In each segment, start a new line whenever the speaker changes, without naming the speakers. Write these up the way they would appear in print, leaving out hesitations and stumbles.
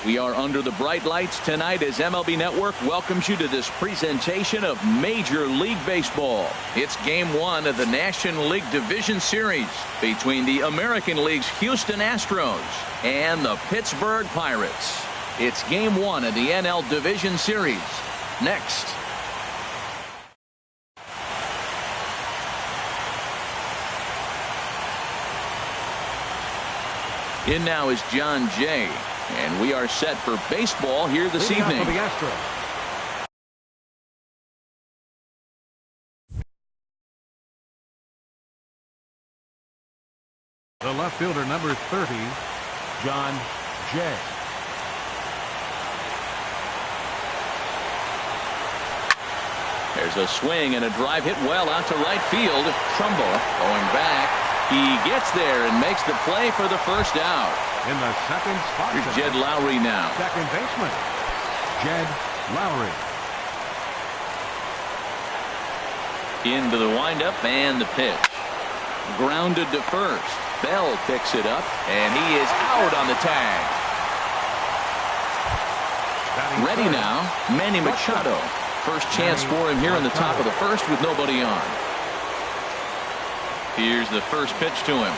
We are under the bright lights tonight as MLB Network welcomes you to this presentation of Major League Baseball. It's Game 1 of the National League Division Series between the American League's Houston Astros and the Pittsburgh Pirates. It's Game 1 of the NL Division Series. Next. In now is John Jay. And we are set for baseball here this evening.
The left fielder, number 30, John Jay.
There's a swing and a drive hit well out to right field. Trumbo going back. He gets there and makes the play for the first out.
In the second spot.
Here's Jed Lowry now.
Second baseman, Jed Lowry.
Into the windup and the pitch. Grounded to first. Bell picks it up, and he is out on the tag. Ready now, Manny Machado. First chance for him here in the top of the first with nobody on. Here's the first pitch to him.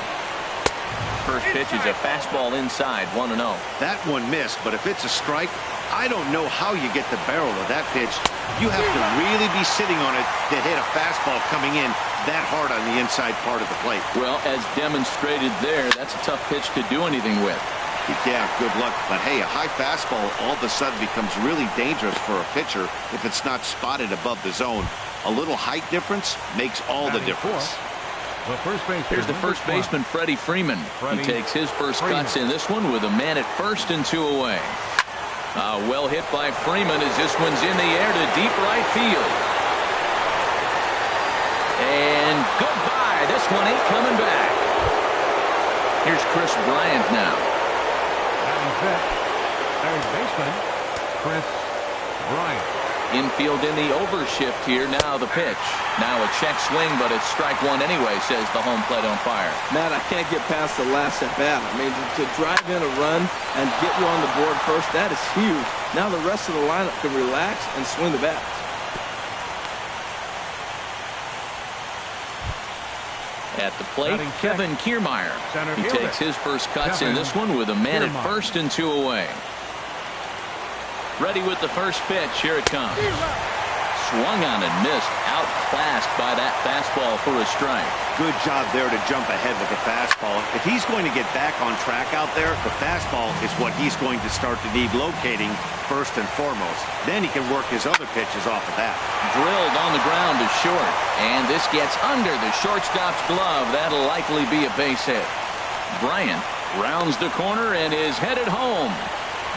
First pitch is a fastball inside, 1-0.
That one missed, but if it's a strike, I don't know how you get the barrel of that pitch. You have to really be sitting on it to hit a fastball coming in that hard on the inside part of the plate.
Well, as demonstrated there, that's a tough pitch to do anything with.
Yeah, good luck. But hey, a high fastball all of a sudden becomes really dangerous for a pitcher if it's not spotted above the zone. A little height difference makes all the difference.
Here's the first baseman, Freddie Freeman. He takes his first cuts in this one with a man at first and 2 away. Well hit by Freeman as this one's in the air to deep right field. And goodbye. This one ain't coming back. Here's Chris Bryant now.
Third baseman, Chris Bryant.
Infield in the overshift here. Now the pitch. Now a check swing, but it's strike one anyway, says the home plate umpire.
Matt, I can't get past the last at bat. I mean, to drive in a run and get you on the board first, that is huge. Now the rest of the lineup can relax and swing the bat.
At the plate, Kevin Kiermaier. He takes his first cuts in this one with a man at first and 2 away. Ready with the first pitch. Here it comes. Swung on and missed. Outclassed by that fastball for a strike.
Good job there to jump ahead with the fastball. If he's going to get back on track out there, the fastball is what he's going to start to need locating first and foremost. Then he can work his other pitches off of that.
Drilled on the ground to short. And this gets under the shortstop's glove. That'll likely be a base hit. Bryant rounds the corner and is headed home.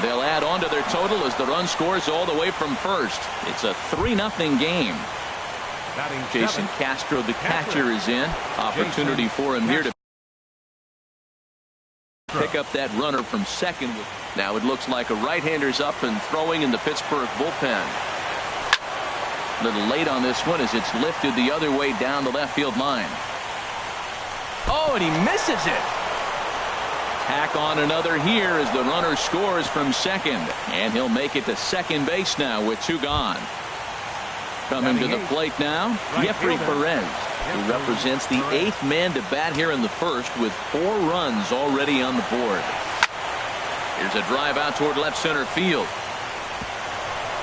They'll add on to their total as the run scores all the way from first. It's a 3-0 game. Jason Castro, the catcher, is in. Opportunity for him here to pick up that runner from second. Now it looks like a right-hander's up and throwing in the Pittsburgh bullpen. A little late on this one as it's lifted the other way down the left field line. Oh, and he misses it. Tack on another here as the runner scores from second. And he'll make it to second base now with 2 gone. Coming to the plate now, Jeffrey Perez, who represents the 8th man to bat here in the first with 4 runs already on the board. Here's a drive out toward left center field.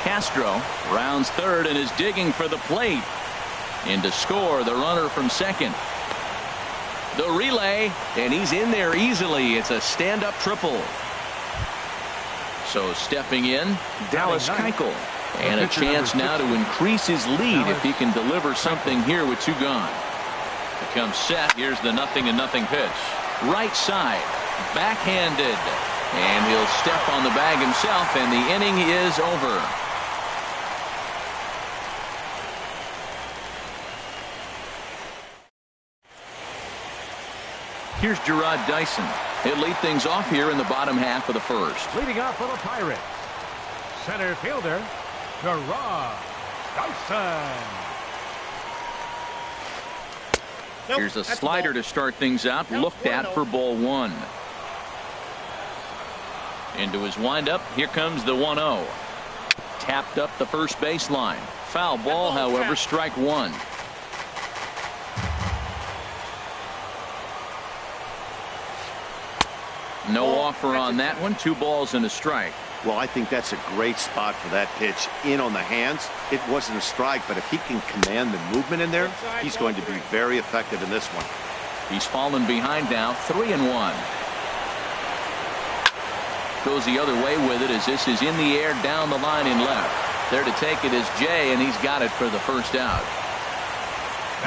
Castro rounds third and is digging for the plate. In to score the runner from second. The relay, and he's in there easily. It's a stand-up triple. So stepping in, Dallas Keuchel. And a chance now to increase his lead if he can deliver something here with 2 gone. Becomes set. Here's the 0-0 pitch. Right side, backhanded. And he'll step on the bag himself, and the inning is over. Here's Gerard Dyson. He'll lead things off here in the bottom half of the first.
Leading off for the Pirates, center fielder, Gerard Dyson.
Here's a slider to start things out. Looked at for ball 1. Into his windup. Here comes the 1-0. Tapped up the first baseline. Foul ball, however, strike one. No offer on that one. 2 balls and a strike.
Well, I think that's a great spot for that pitch. In on the hands. It wasn't a strike, but if he can command the movement in there, he's going to be very effective in this one.
He's fallen behind now. 3-1. Goes the other way with it as this is in the air down the line in left. There to take it is Jay, and he's got it for the first out.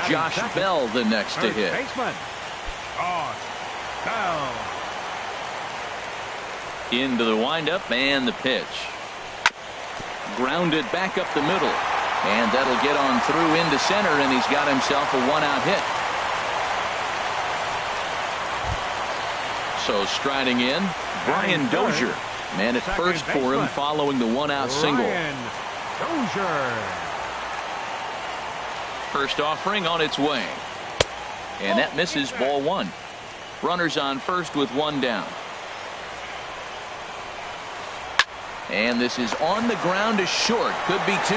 Josh Bell the next to hit.
Baseman. Josh Bell.
Into the windup and the pitch. Grounded back up the middle. And that'll get on through into center, and he's got himself a 1-out hit. So striding in, Brian Dozier. Man at first for him following the 1-out single.
Dozier.
First offering on its way. And that misses, ball 1. Runners on first with 1 down. And this is on the ground to short. Could be 2.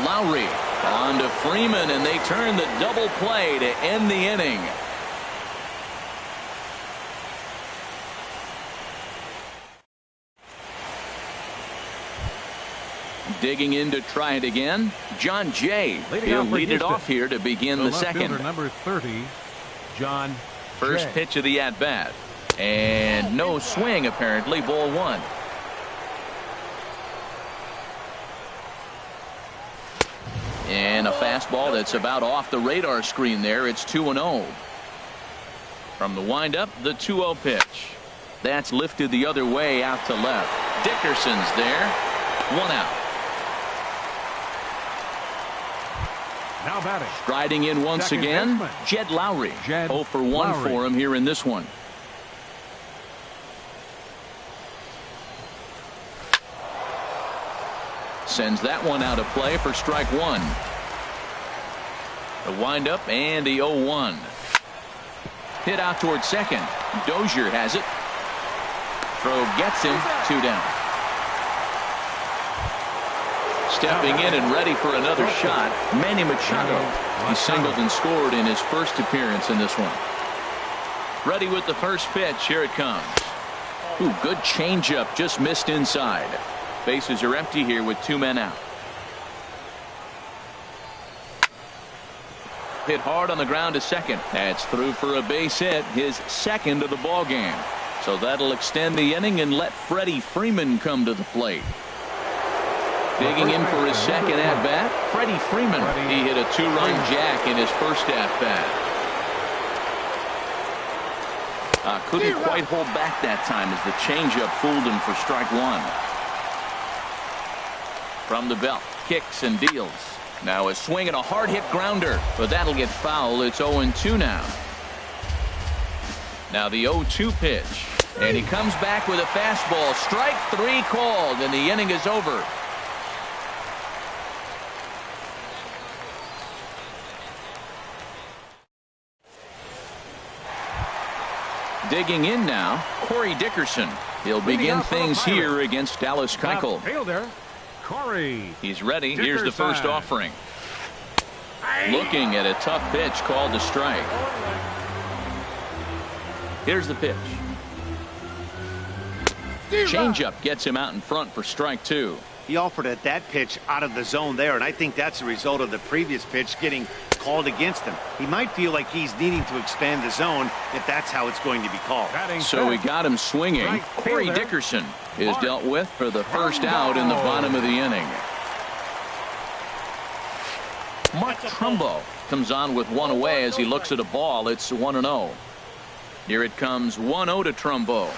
Lowry on to Freeman, and they turn the double play to end the inning. Digging in to try it again. John Jay. He'll lead it off here to begin the second.
Number 30, John
First
Jay.
pitch of the at-bat. And no swing, apparently. Ball 1. And a fastball that's about off the radar screen there. It's 2-0. From the windup, the 2-0 pitch. That's lifted the other way out to left. Dickerson's there. 1 out.
Now batting.
Striding in once
Second
again,
baseman.
Jed Lowry.
Jed
0 for 1
Lowry.
for him here in this one. Sends that one out of play for strike 1. The windup and the 0-1. Hit out towards second. Dozier has it. Throw gets him. 2 down. Stepping in and ready for another shot, Manny Machado. He singled and scored in his first appearance in this one. Ready with the first pitch. Here it comes. Ooh, good changeup. Just missed inside. Bases are empty here with 2 men out. Hit hard on the ground to second. That's through for a base hit, his second of the ball game. So that'll extend the inning and let Freddie Freeman come to the plate. Digging in for his second at-bat, Freddie Freeman. He hit a 2-run jack in his first at-bat. Couldn't quite hold back that time as the changeup fooled him for strike 1. From the belt, kicks and deals. Now a swing and a hard hit grounder, but that'll get foul. It's 0-2 now. Now the 0-2 pitch, and he comes back with a fastball. Strike 3 called, and the inning is over. Digging in now, Corey Dickerson. He'll begin things here against Dallas Keuchel.
Fielder, Corey.
He's ready. Here's the first
Dickerson.
offering. Looking at a tough pitch called a strike. Here's the pitch. Changeup gets him out in front for strike 2.
He offered at that pitch out of the zone there, and I think that's a result of the previous pitch getting called against him. He might feel like he's needing to expand the zone if that's how it's going to be called.
So we got him swinging.
Right
Corey
fielder.
Dickerson is dealt with for the first out in the bottom of the inning. Mark Trumbo comes on with 1 away as he looks at a ball. It's 1-0. Here it comes. 1-0 to Trumbo.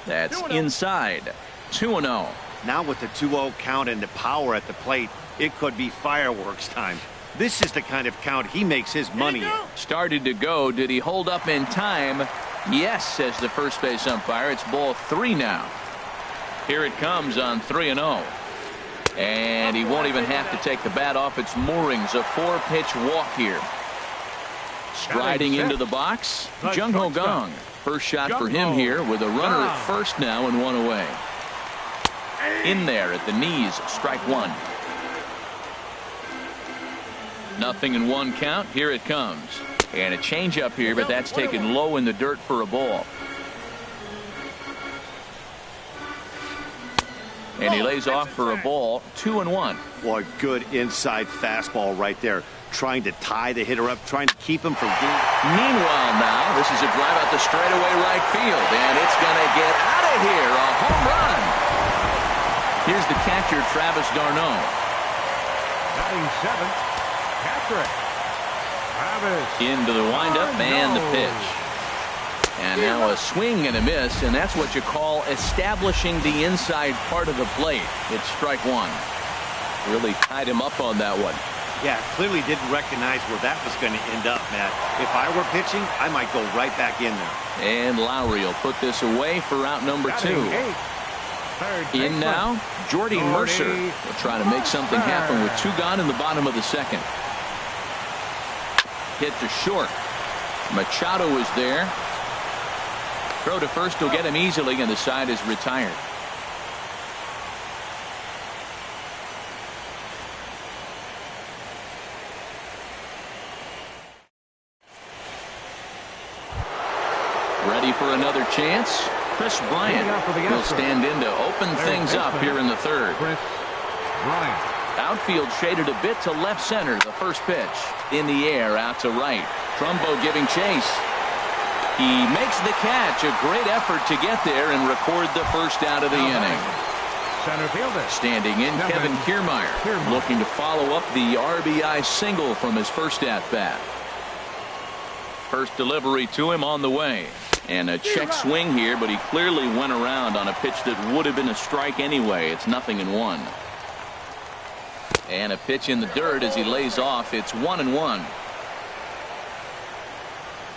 That's inside. 2-0.
Now with the 2-0 count and the power at the plate, it could be fireworks time. This is the kind of count he makes his money in.
Started to go. Did he hold up in time? Yes, says the first base umpire. It's ball 3 now. Here it comes on 3-0. And he won't even have to take the bat off its moorings. A 4-pitch walk here. Striding into the box, Jung Ho Gong. First shot for him here with a runner at first now and one away. In there at the knees, strike one. 0-1 count. Here it comes. And a changeup here, but that's taken low in the dirt for a ball. And he lays off for a ball. 2-1.
Boy, good inside fastball right there. Trying to tie the hitter up, trying to keep him from getting.
Meanwhile now, this is a drive out the straightaway right field, and it's going to get out of here. A home run. Here's the catcher, Travis d'Arnaud.
Batting seventh, Patrick. Travis.
Into the windup and the pitch. And now a swing and a miss, and that's what you call establishing the inside part of the plate. It's strike one. Really tied him up on that one.
Yeah, clearly didn't recognize where that was going to end up, Matt. If I were pitching, I might go right back in there.
And Lowry will put this away for out number two. In now, Jordy Mercer will try to make something happen with two gone in the bottom of the second. Hit to short. Machado is there. Throw to first will get him easily, and the side is retired. Ready for another chance? Chris Bryant will stand in to open things up here in the third.
Chris Bryant.
Outfield shaded a bit to left center. The first pitch in the air out to right. Trumbo giving chase. He makes the catch. A great effort to get there and record the first out of the inning.
Center fielder.
Standing in, Kevin Kiermaier, looking to follow up the RBI single from his first at bat. First delivery to him on the way. And a check swing here, but he clearly went around on a pitch that would have been a strike anyway. It's 0-1. And a pitch in the dirt as he lays off. It's 1-1.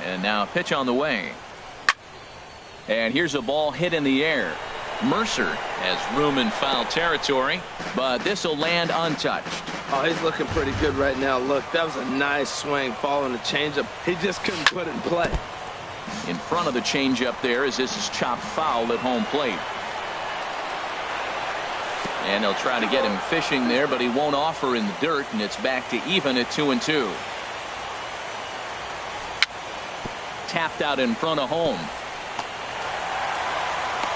And now a pitch on the way. And here's a ball hit in the air. Mercer has room in foul territory, but this will land untouched.
Oh, he's looking pretty good right now. Look, that was a nice swing following the changeup. He just couldn't put it in play.
In front of the changeup there as this is chopped foul at home plate. And they'll try to get him fishing there, but he won't offer in the dirt, and it's back to even at 2-2. Tapped out in front of home.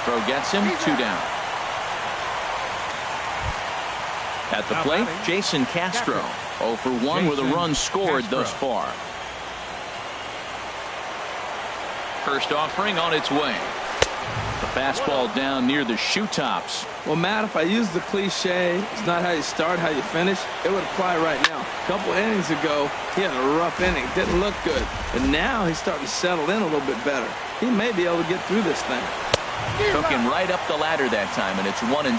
Throw gets him, 2 down. At the plate, Jason Castro. 0 for 1 with a run scored thus far. First offering on its way. The fastball down near the shoe tops.
Well, Matt, if I use the cliche, it's not how you start, how you finish, it would apply right now. A couple innings ago, he had a rough inning. Didn't look good. But now he's starting to settle in a little bit better. He may be able to get through this thing.
Took him right up the ladder that time, and it's 1-2.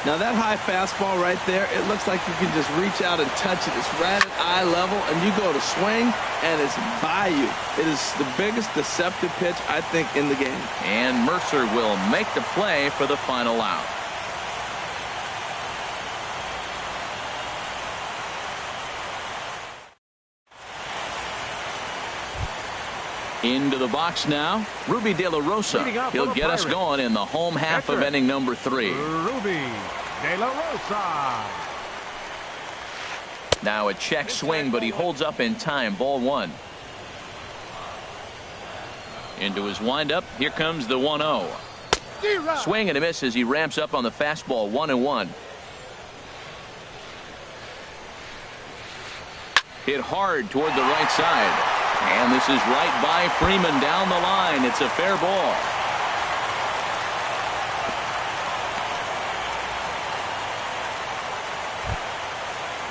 Now that high fastball right there, it looks like you can just reach out and touch it. It's right at eye level, and you go to swing, and it's by you. It is the biggest deceptive pitch, I think, in the game.
And Mercer will make the play for the final out. Into the box now, Ruby De La Rosa. He'll get us going in the home half of inning number 3.
Ruby De La Rosa.
Now a check swing, but he holds up in time. Ball 1. Into his windup. Here comes the 1-0. Swing and a miss as he ramps up on the fastball. 1-1. Hit hard toward the right side. And this is right by Freeman down the line. It's a fair ball.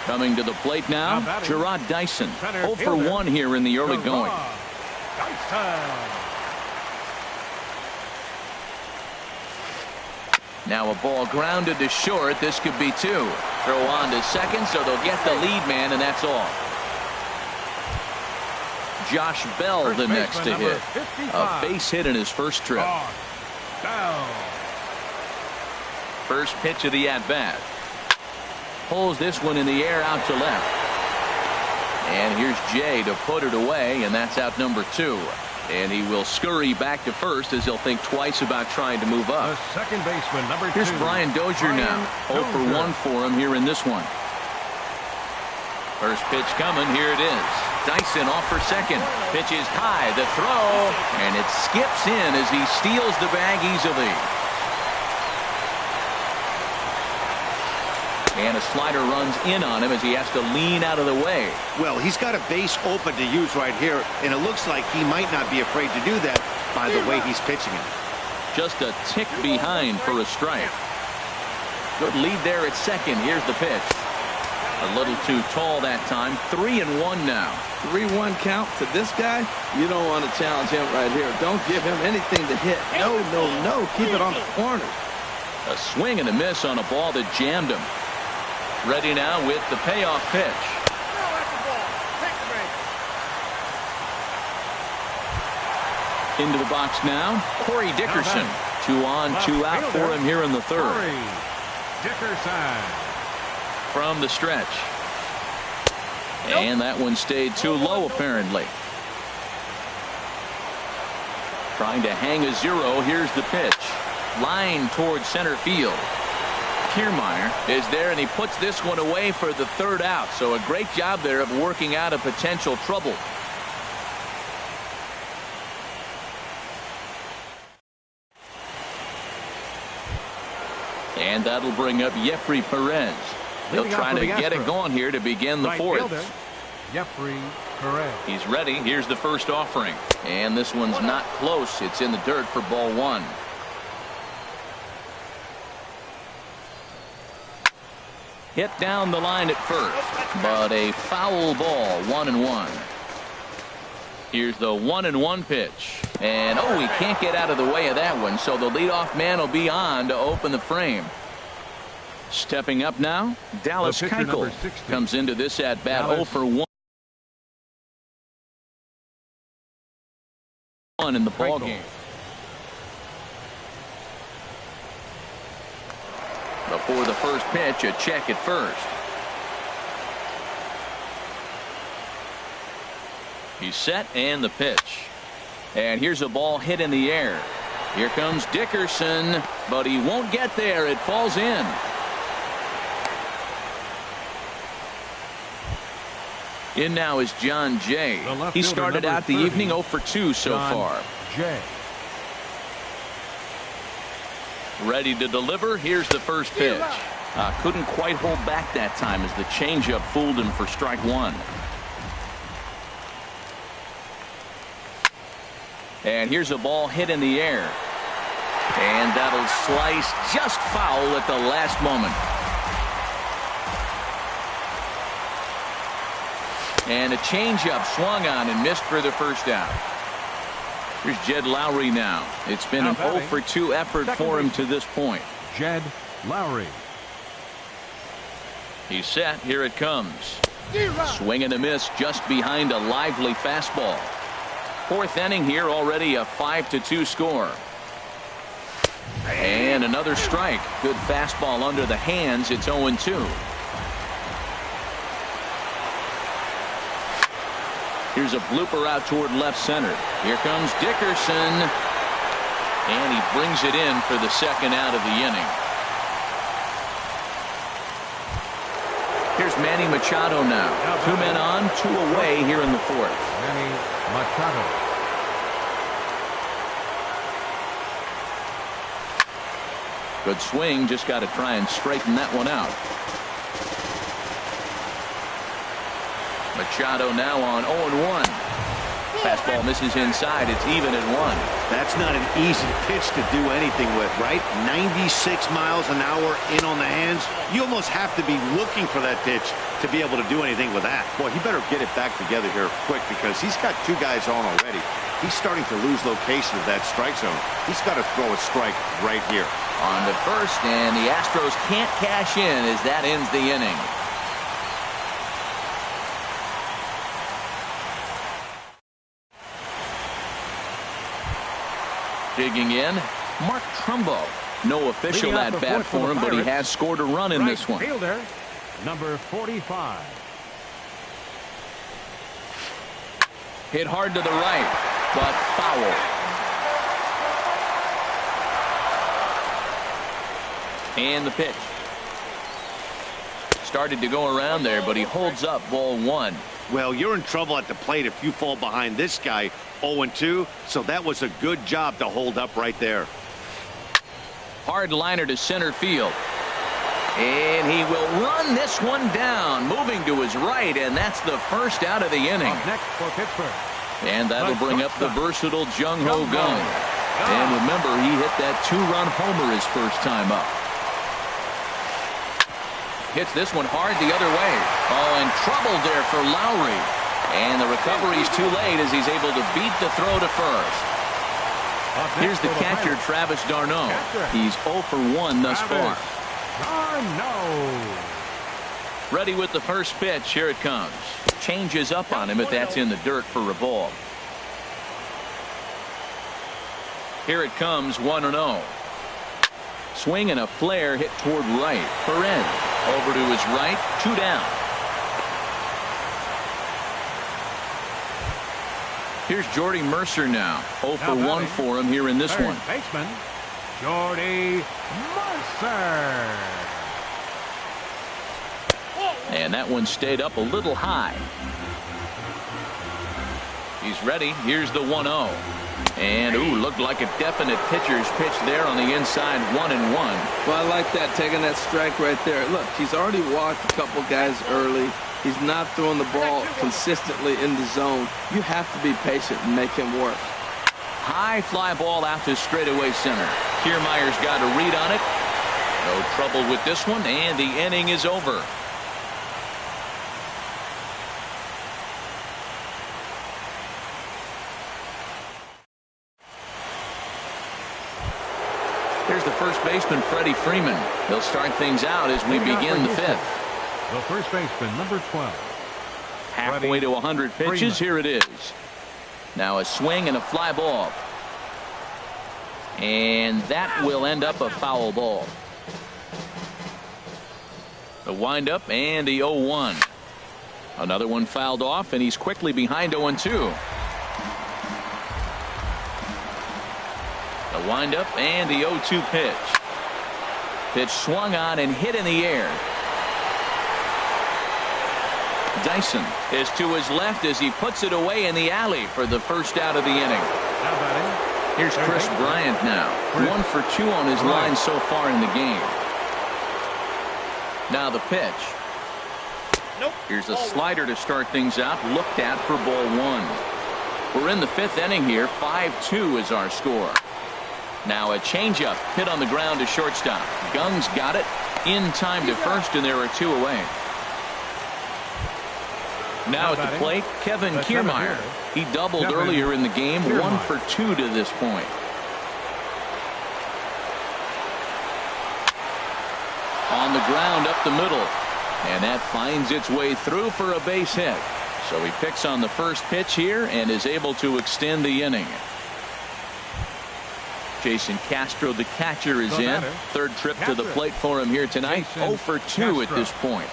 Coming to the plate now, Gerard Dyson. 0 for 1 here in the early going. Now a ball grounded to short. This could be 2. Throw on to second, so they'll get the lead man, and that's all. Josh Bell the next to hit. A base hit in his first trip. First pitch of the at-bat. Pulls this one in the air out to left. And here's Jay to put it away, and that's out number 2. And he will scurry back to first as he'll think twice about trying to move up.
The second baseman, number 2.
Here's Brian Dozier now. 0 for 1 for him here in this one. First pitch coming. Here it is. Dyson off for second. Pitch is high. The throw. And it skips in as he steals the bag easily. And a slider runs in on him as he has to lean out of the way.
Well, he's got a base open to use right here, and it looks like he might not be afraid to do that by the way he's pitching it.
Just a tick behind for a strike. Good lead there at second. Here's the pitch. A little too tall that time. 3-1 now.
3-1 count to this guy. You don't want to challenge him right here. Don't give him anything to hit. No, no, no. Keep it on the corner.
A swing and a miss on a ball that jammed him. Ready now with the payoff pitch. Into the box now, Corey Dickerson. 2 on, 2 out for him here in the third.
Corey Dickerson.
From the stretch. And that one stayed too low apparently. Trying to hang a 0. Here's the pitch. Line towards center field. Kiermaier is there, and he puts this one away for the third out. So a great job there of working out a potential trouble. And that'll bring up Jeffrey Perez. He'll try to get it going here to begin the fourth.
Jeffrey Perez.
He's ready. Here's the first offering. And this one's not close. It's in the dirt for ball 1. Hit down the line at first, but a foul ball. 1-1. Here's the 1-1 pitch. And oh, he can't get out of the way of that one, so the leadoff man will be on to open the frame. Stepping up now, Dallas Keuchel comes into this at bat 0 for 1 in the ball game. Before the first pitch, a check at first. He's set, and the pitch. And here's a ball hit in the air. Here comes Dickerson, but he won't get there. It falls in. In now is John Jay. He started out the evening 0 for 2 so far.
Jay.
Ready to deliver. Here's the first pitch. Couldn't quite hold back that time as the changeup fooled him for strike 1. And here's a ball hit in the air. And that'll slice just foul at the last moment. And a changeup swung on and missed for the first out. Here's Jed Lowry now. It's been an 0 for 2 effort for him to this point.
Jed Lowry.
He's set. Here it comes. Swing and a miss just behind a lively fastball. Fourth inning here, already a 5-2 score. And another strike. Good fastball under the hands. It's 0-2. Here's a blooper out toward left center. Here comes Dickerson. And he brings it in for the second out of the inning. Here's Manny Machado now. 2 men on, 2 away here in the fourth.
Manny Machado.
Good swing. Just got to try and straighten that one out. Machado now on 0-1. Fastball misses inside. It's even at 1.
That's not an easy pitch to do anything with, right? 96 miles an hour in on the hands. You almost have to be looking for that pitch to be able to do anything with that. Boy, he better get it back together here quick because he's got 2 guys on already. He's starting to lose location of that strike zone. He's got to throw a strike right here.
On to first, and the Astros can't cash in as that ends the inning. Digging in, Mark Trumbo. No official at bat for him, but he has scored a run in this one.
Fielder, number 45.
Hit hard to the right. but foul. And the pitch. Started to go around there, but he holds up ball 1.
Well, you're in trouble at the plate if you fall behind this guy 0-2, so that was a good job to hold up right there.
Hard liner to center field. And he will run this one down, moving to his right, and that's the first out of the inning.
Up next for Pittsburgh.
And that'll bring up the versatile Jung-Ho Kang. And remember, he hit that 2-run homer his first time up. Hits this one hard the other way. Oh, and trouble there for Lowry. And the recovery's too late as he's able to beat the throw to first. Here's the catcher, Travis d'Arnaud. He's 0 for 1 thus far. Ready with the first pitch. Here it comes. Changes up on him if that's in the dirt for a ball. Here it comes, 1-0. Swing and a flare hit toward right. Perez over to his right, 2 down. Here's Jordy Mercer now. 0 for 1 for him here in this one.
Baseman, Jordy Mercer.
And that one stayed up a little high. He's ready. Here's the 1-0. And, ooh, looked like a definite pitcher's pitch there on the inside, 1-1.
Well, I like that, taking that strike right there. Look, he's already walked a couple guys early. He's not throwing the ball consistently in the zone. You have to be patient and make him work.
High fly ball out to straightaway center. Kiermaier's got a read on it. No trouble with this one, and the inning is over. Here's the first baseman, Freddie Freeman. He'll start things out as we begin the 5th.
The first baseman, number 12.
Halfway to 100 pitches. Here it is. Now a swing and a fly ball. And that will end up a foul ball. The windup and the 0-1. Another one fouled off, and he's quickly behind 0-2. The windup and the 0-2 pitch. Pitch swung on and hit in the air. Dyson is to his left as he puts it away in the alley for the first out of the inning. Here's Chris Bryant now. 1 for 2 on his line so far in the game. Now the pitch. Here's a slider to start things out. Looked at for ball 1. We're in the 5th inning here. 5-2 is our score. Now a changeup hit on the ground to shortstop. Gung's got it in time to first, and there are 2 away. Now at the plate, Kevin Kiermaier. He doubled earlier in the game. 1 for 2 to this point. On the ground up the middle, and that finds its way through for a base hit. So he picks on the first pitch here and is able to extend the inning. Jason Castro, the catcher, is in. Third trip to the plate for him here tonight. 0 for 2 at this point.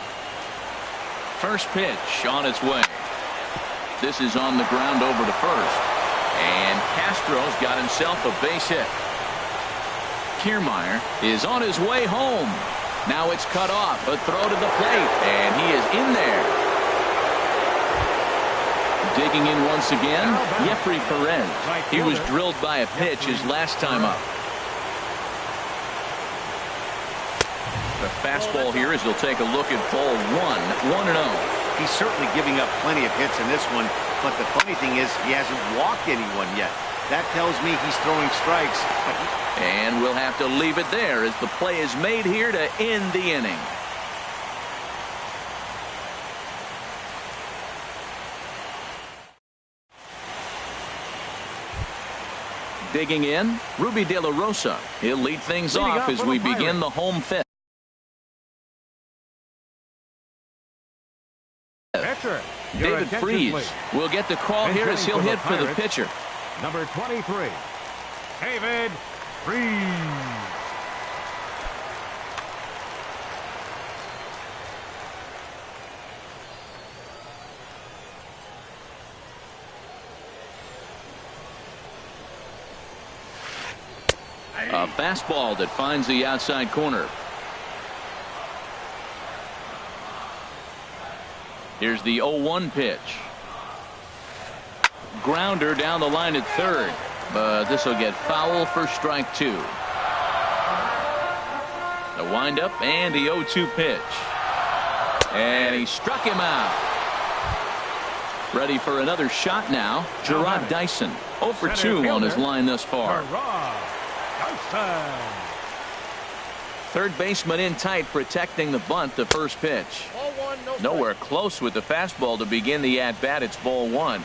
First pitch on its way. This is on the ground over to first. And Castro's got himself a base hit. Kiermaier is on his way home. Now it's cut off. A throw to the plate. And he is in there. Digging in once again, Jeffrey Perez. He was drilled by a pitch his last time up. The fastball here as he'll take a look at ball 1. 1-0.
He's certainly giving up plenty of hits in this one, but the funny thing is he hasn't walked anyone yet. That tells me he's throwing strikes.
And we'll have to leave it there as the play is made here to end the inning. Digging in, Ruby De La Rosa. He'll lead things off as we begin the home 5th. David Freese will get the call here as he'll hit for the pitcher.
Number 23, David Freese.
A fastball that finds the outside corner. Here's the 0-1 pitch. Grounder down the line at third, but this will get foul for strike two. The windup and the 0-2 pitch. And he struck him out. Ready for another shot now. Gerard Dyson, 0 for 2 on his line thus far. Third baseman in tight, protecting the bunt. The first pitch. Nowhere close with the fastball to begin the at-bat. It's ball one.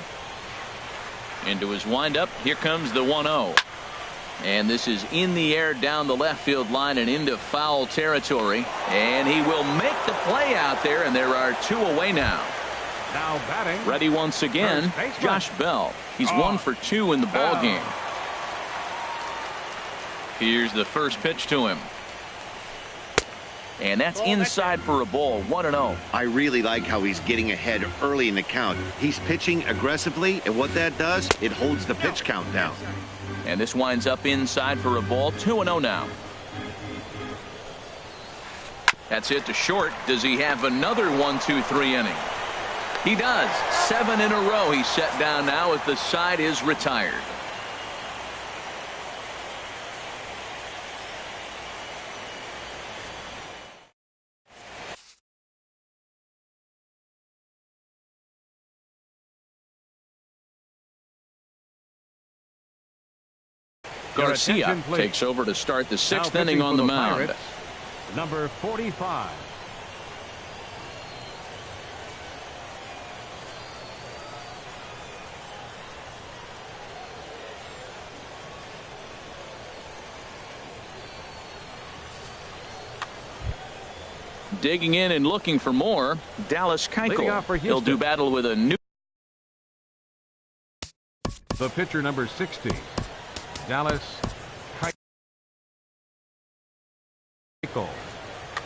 Into his windup. Here comes the 1-0. And this is in the air down the left field line and into foul territory. And he will make the play out there, and there are 2 away now.
Now batting.
Ready once again, Josh Bell. He's 1 for 2 in the ball game. Here's the first pitch to him. And that's inside for a ball. 1-0.
I really like how he's getting ahead early in the count. He's pitching aggressively, and what that does, it holds the pitch count down.
And this winds up inside for a ball. 2-0 now. That's hit to short. Does he have another 1-2-3 inning? He does. 7 in a row he's set down now as the side is retired. Garcia takes over to start the 6th inning on the mound.
Pirates, number 45.
Digging in and looking for more, Dallas Keuchel. He'll do battle with a new.
The pitcher, number 60. Dallas Keuchel.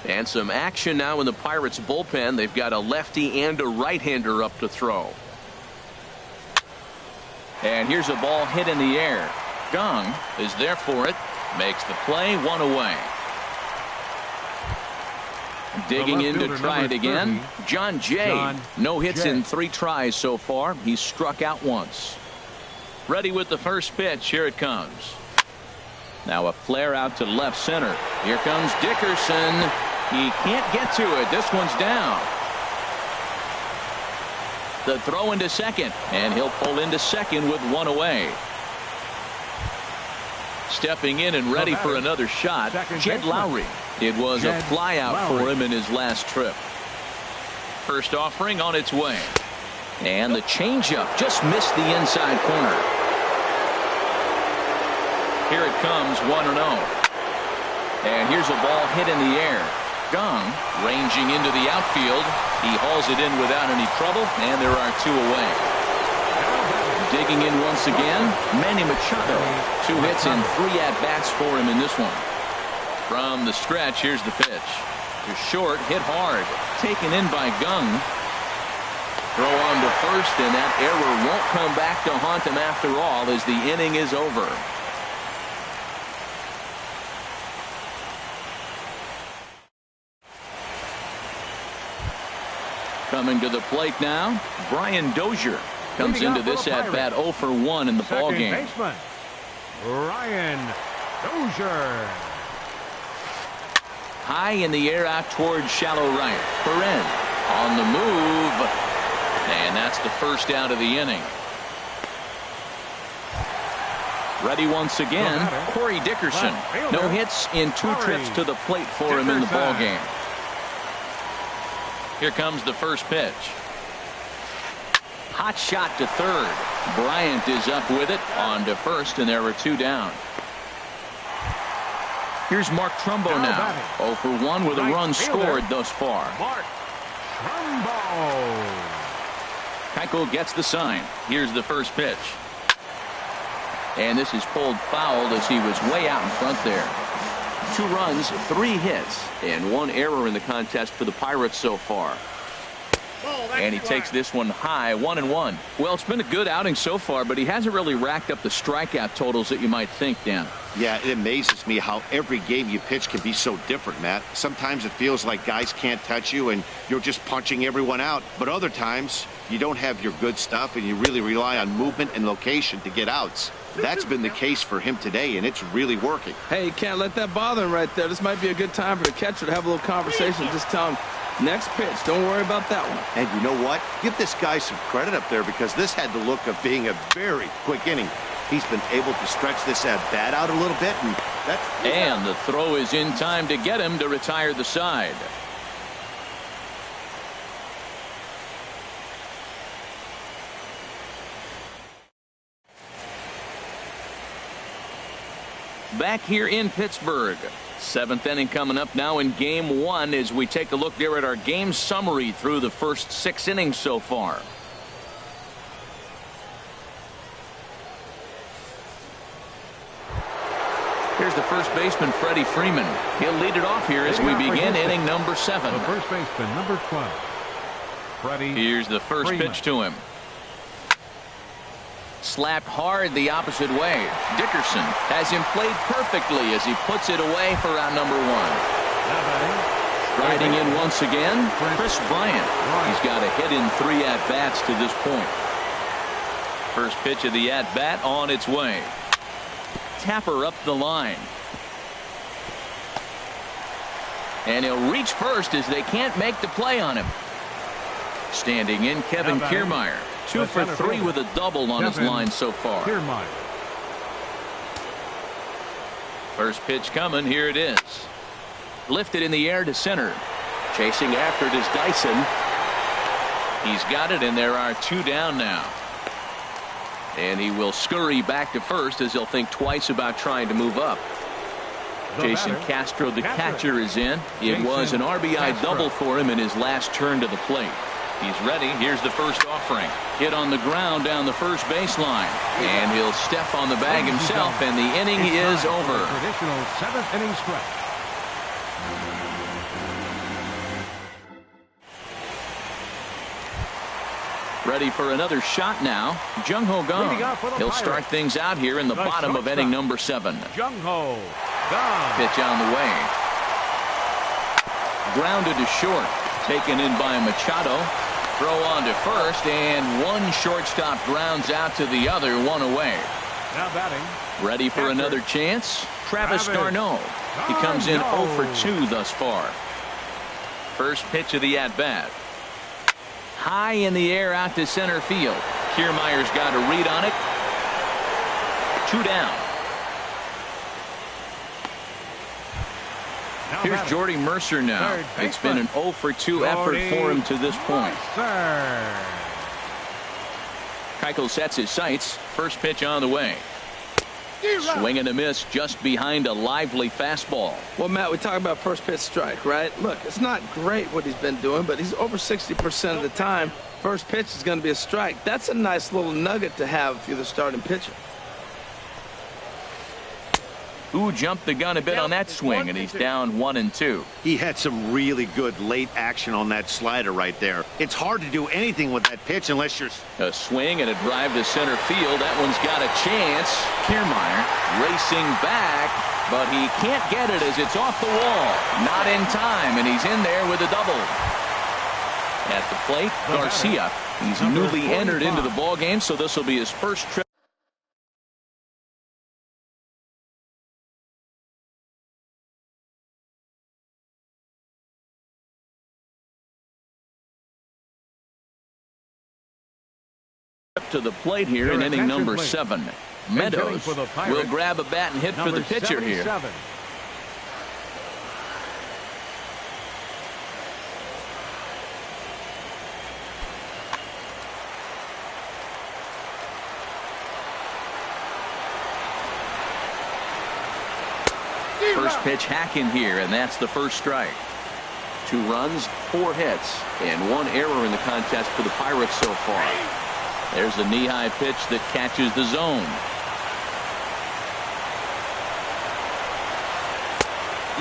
And some action now in the Pirates bullpen. They've got a lefty and a right-hander up to throw. And here's a ball hit in the air. Gong is there for it. Makes the play. 1 away. Digging in to try it again. John Jay. No hits in 3 tries so far. He's struck out once. Ready with the first pitch. Here it comes. Now a flare out to left center. Here comes Dickerson. He can't get to it. This one's down. The throw into second, and he'll pull into second with 1 away. Stepping in and ready for another shot, Jed Lowry. It was a fly out for him in his last trip. First offering on its way. And the changeup just missed the inside corner. Here it comes, 1-0. And here's a ball hit in the air. Gong ranging into the outfield. He hauls it in without any trouble, and there are 2 away. Digging in once again, Manny Machado. 2 hits and 3 at-bats for him in this one. From the stretch, here's the pitch. To short, hit hard. Taken in by Gong. Throw on to first, and that error won't come back to haunt him after all as the inning is over. Coming to the plate now, Brian Dozier comes into this at-bat 0 for 1 in the ballgame.
Baseman, Brian Dozier.
High in the air out towards shallow right. Perrin on the move. And that's the first out of the inning. Ready once again, Corey Dickerson. No hits in 2 trips to the plate for him in the ballgame. Here comes the first pitch. Hot shot to third. Bryant is up with it on to first, and there are 2 down. Here's Mark Trumbo now. 0 for 1 with a run scored thus far.
Mark Trumbo.
Keuchel gets the sign. Here's the first pitch. And this is pulled foul as he was way out in front there. 2 runs, 3 hits, and 1 error in the contest for the Pirates so far. And he takes this one high, 1-1. Well, it's been a good outing so far, but he hasn't really racked up the strikeout totals that you might think, Dan.
Yeah, it amazes me how every game you pitch can be so different, Matt. Sometimes it feels like guys can't touch you and you're just punching everyone out. But other times, you don't have your good stuff and you really rely on movement and location to get outs. That's been the case for him today, and it's really working.
Hey, you can't let that bother him right there. This might be a good time for the catcher to have a little conversation. Just tell him, next pitch, don't worry about that one.
And you know what? Give this guy some credit up there because this had the look of being a very quick inning. He's been able to stretch this at-bat out a little bit,
and the throw is in time to get him to retire the side. Back here in Pittsburgh. 7th inning coming up now in game 1 as we take a look there at our game summary through the first 6 innings so far. Here's the first baseman, Freddie Freeman. He'll lead it off here as we begin inning number 7.
The first baseman, number 12. Freddie.
Here's the first
Freeman.
pitch to him. Slapped hard the opposite way. Dickerson has him played perfectly as he puts it away for out number 1. Riding in once again, Chris Bryant. He's got a hit in 3 at-bats to this point. First pitch of the at-bat on its way. Tapper up the line. And he'll reach first as they can't make the play on him. Standing in, Kevin Kiermaier. 2 for 3 with a double on his line so far. First pitch coming. Here it is. Lifted in the air to center. Chasing after it is Dyson. He's got it, and there are 2 down now. And he will scurry back to first as he'll think twice about trying to move up. Jason Castro, the catcher, is in. It was an RBI double for him in his last turn to the plate. He's ready. Here's the first offering. Hit on the ground down the first baseline. And he'll step on the bag himself, and the inning is over.
Traditional 7th inning stretch.
Ready for another shot now. Jung-Ho Kang. He'll start things out here in the bottom of inning number 7.
Jung-Ho Kang.
Pitch on the way. Grounded to short. Taken in by Machado. Throw on to first, and one shortstop grounds out to the other, 1 away.
Now batting.
Ready for another chance? Travis d'Arnaud. He comes in 0 for 2 thus far. First pitch of the at-bat. High in the air out to center field. Kiermaier's got a read on it. 2 down. Here's Jordy Mercer now. It's been an 0 for 2 effort for him to this point. Keuchel sets his sights. First pitch on the way. Swing and a miss just behind a lively fastball.
Well, Matt, we talk about first pitch strike, right? Look, it's not great what he's been doing, but he's over 60% of the time. First pitch is going to be a strike. That's a nice little nugget to have if you're the starting pitcher.
Ooh, jumped the gun a bit on that swing, and he's down 1-2.
He had some really good late action on that slider right there. It's hard to do anything with that pitch unless you're...
A swing and a drive to center field. That one's got a chance. Kiermaier racing back, but he can't get it as it's off the wall. Not in time, and he's in there with a double. At the plate, Garcia. He's newly entered into the ballgame, so this will be his first trip. To the plate here in inning number 7. Meadows will grab a bat and hit for the pitcher here. First pitch hacking here, and that's the first strike. 2 runs, 4 hits, and 1 error in the contest for the Pirates so far. There's a knee-high pitch that catches the zone.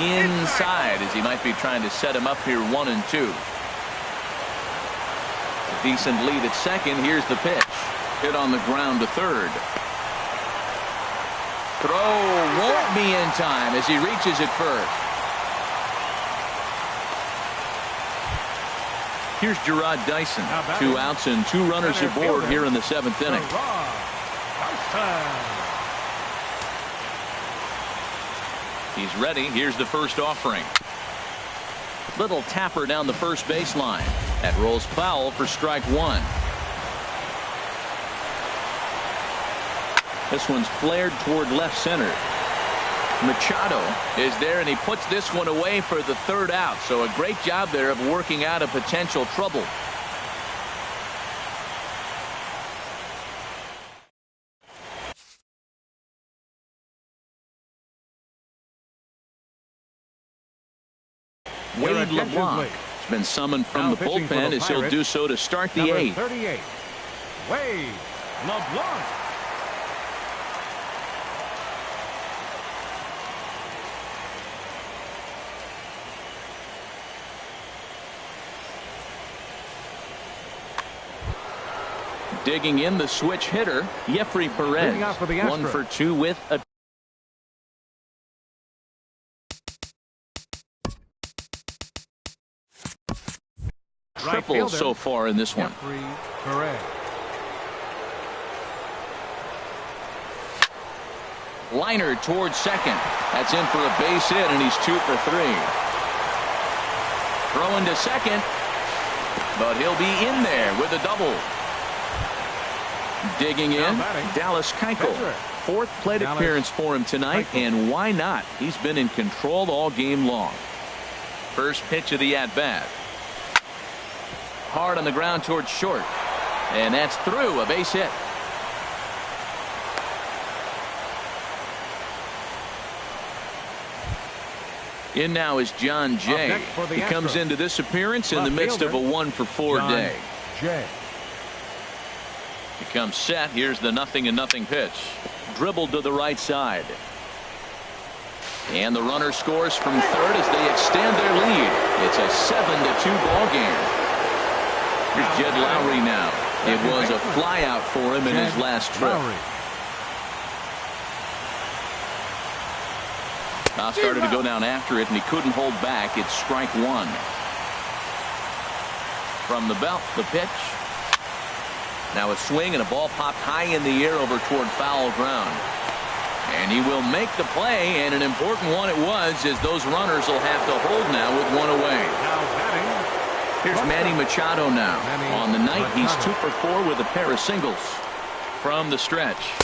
Inside as he might be trying to set him up here 1-2. Decent lead at second. Here's the pitch. Hit on the ground to third. Throw won't be in time as he reaches it first. Here's Gerard Dyson. 2 outs and 2 runners aboard here in the 7th inning. He's ready. Here's the first offering. Little tapper down the first baseline. That rolls foul for strike 1. This one's flared toward left center. Machado is there, and he puts this one away for the 3rd out. So a great job there of working out a potential trouble. Wade LeBlanc has been summoned from the bullpen as he'll do so to start the 8th.
38, Wade LeBlanc.
Digging in the switch hitter, Jeffrey Perez. 1 for 2 with a triple so far in this one. Liner towards second. That's in for a base hit, and he's 2 for 3. Throwing to second, but he'll be in there with a double. Digging in, Dallas Keuchel. 4th plate appearance for him tonight, and why not? He's been in control all game long. First pitch of the at-bat. Hard on the ground towards short, and that's through, a base hit. In now is John Jay. He comes into this appearance in the midst of a 1 for 4 day. He comes set. Here's the 0-0 pitch. Dribbled to the right side. And the runner scores from third as they extend their lead. It's a 7-2 ball game. Here's Jed Lowry now. It was a flyout for him in his last trip. Now started to go down after it, and he couldn't hold back. It's strike 1. From the belt, the pitch. Now a swing, and a ball popped high in the air over toward foul ground. And he will make the play, and an important one it was, as those runners will have to hold now with 1 away. Here's Manny Machado now. On the night, he's 2 for 4 with a pair of singles. From the stretch.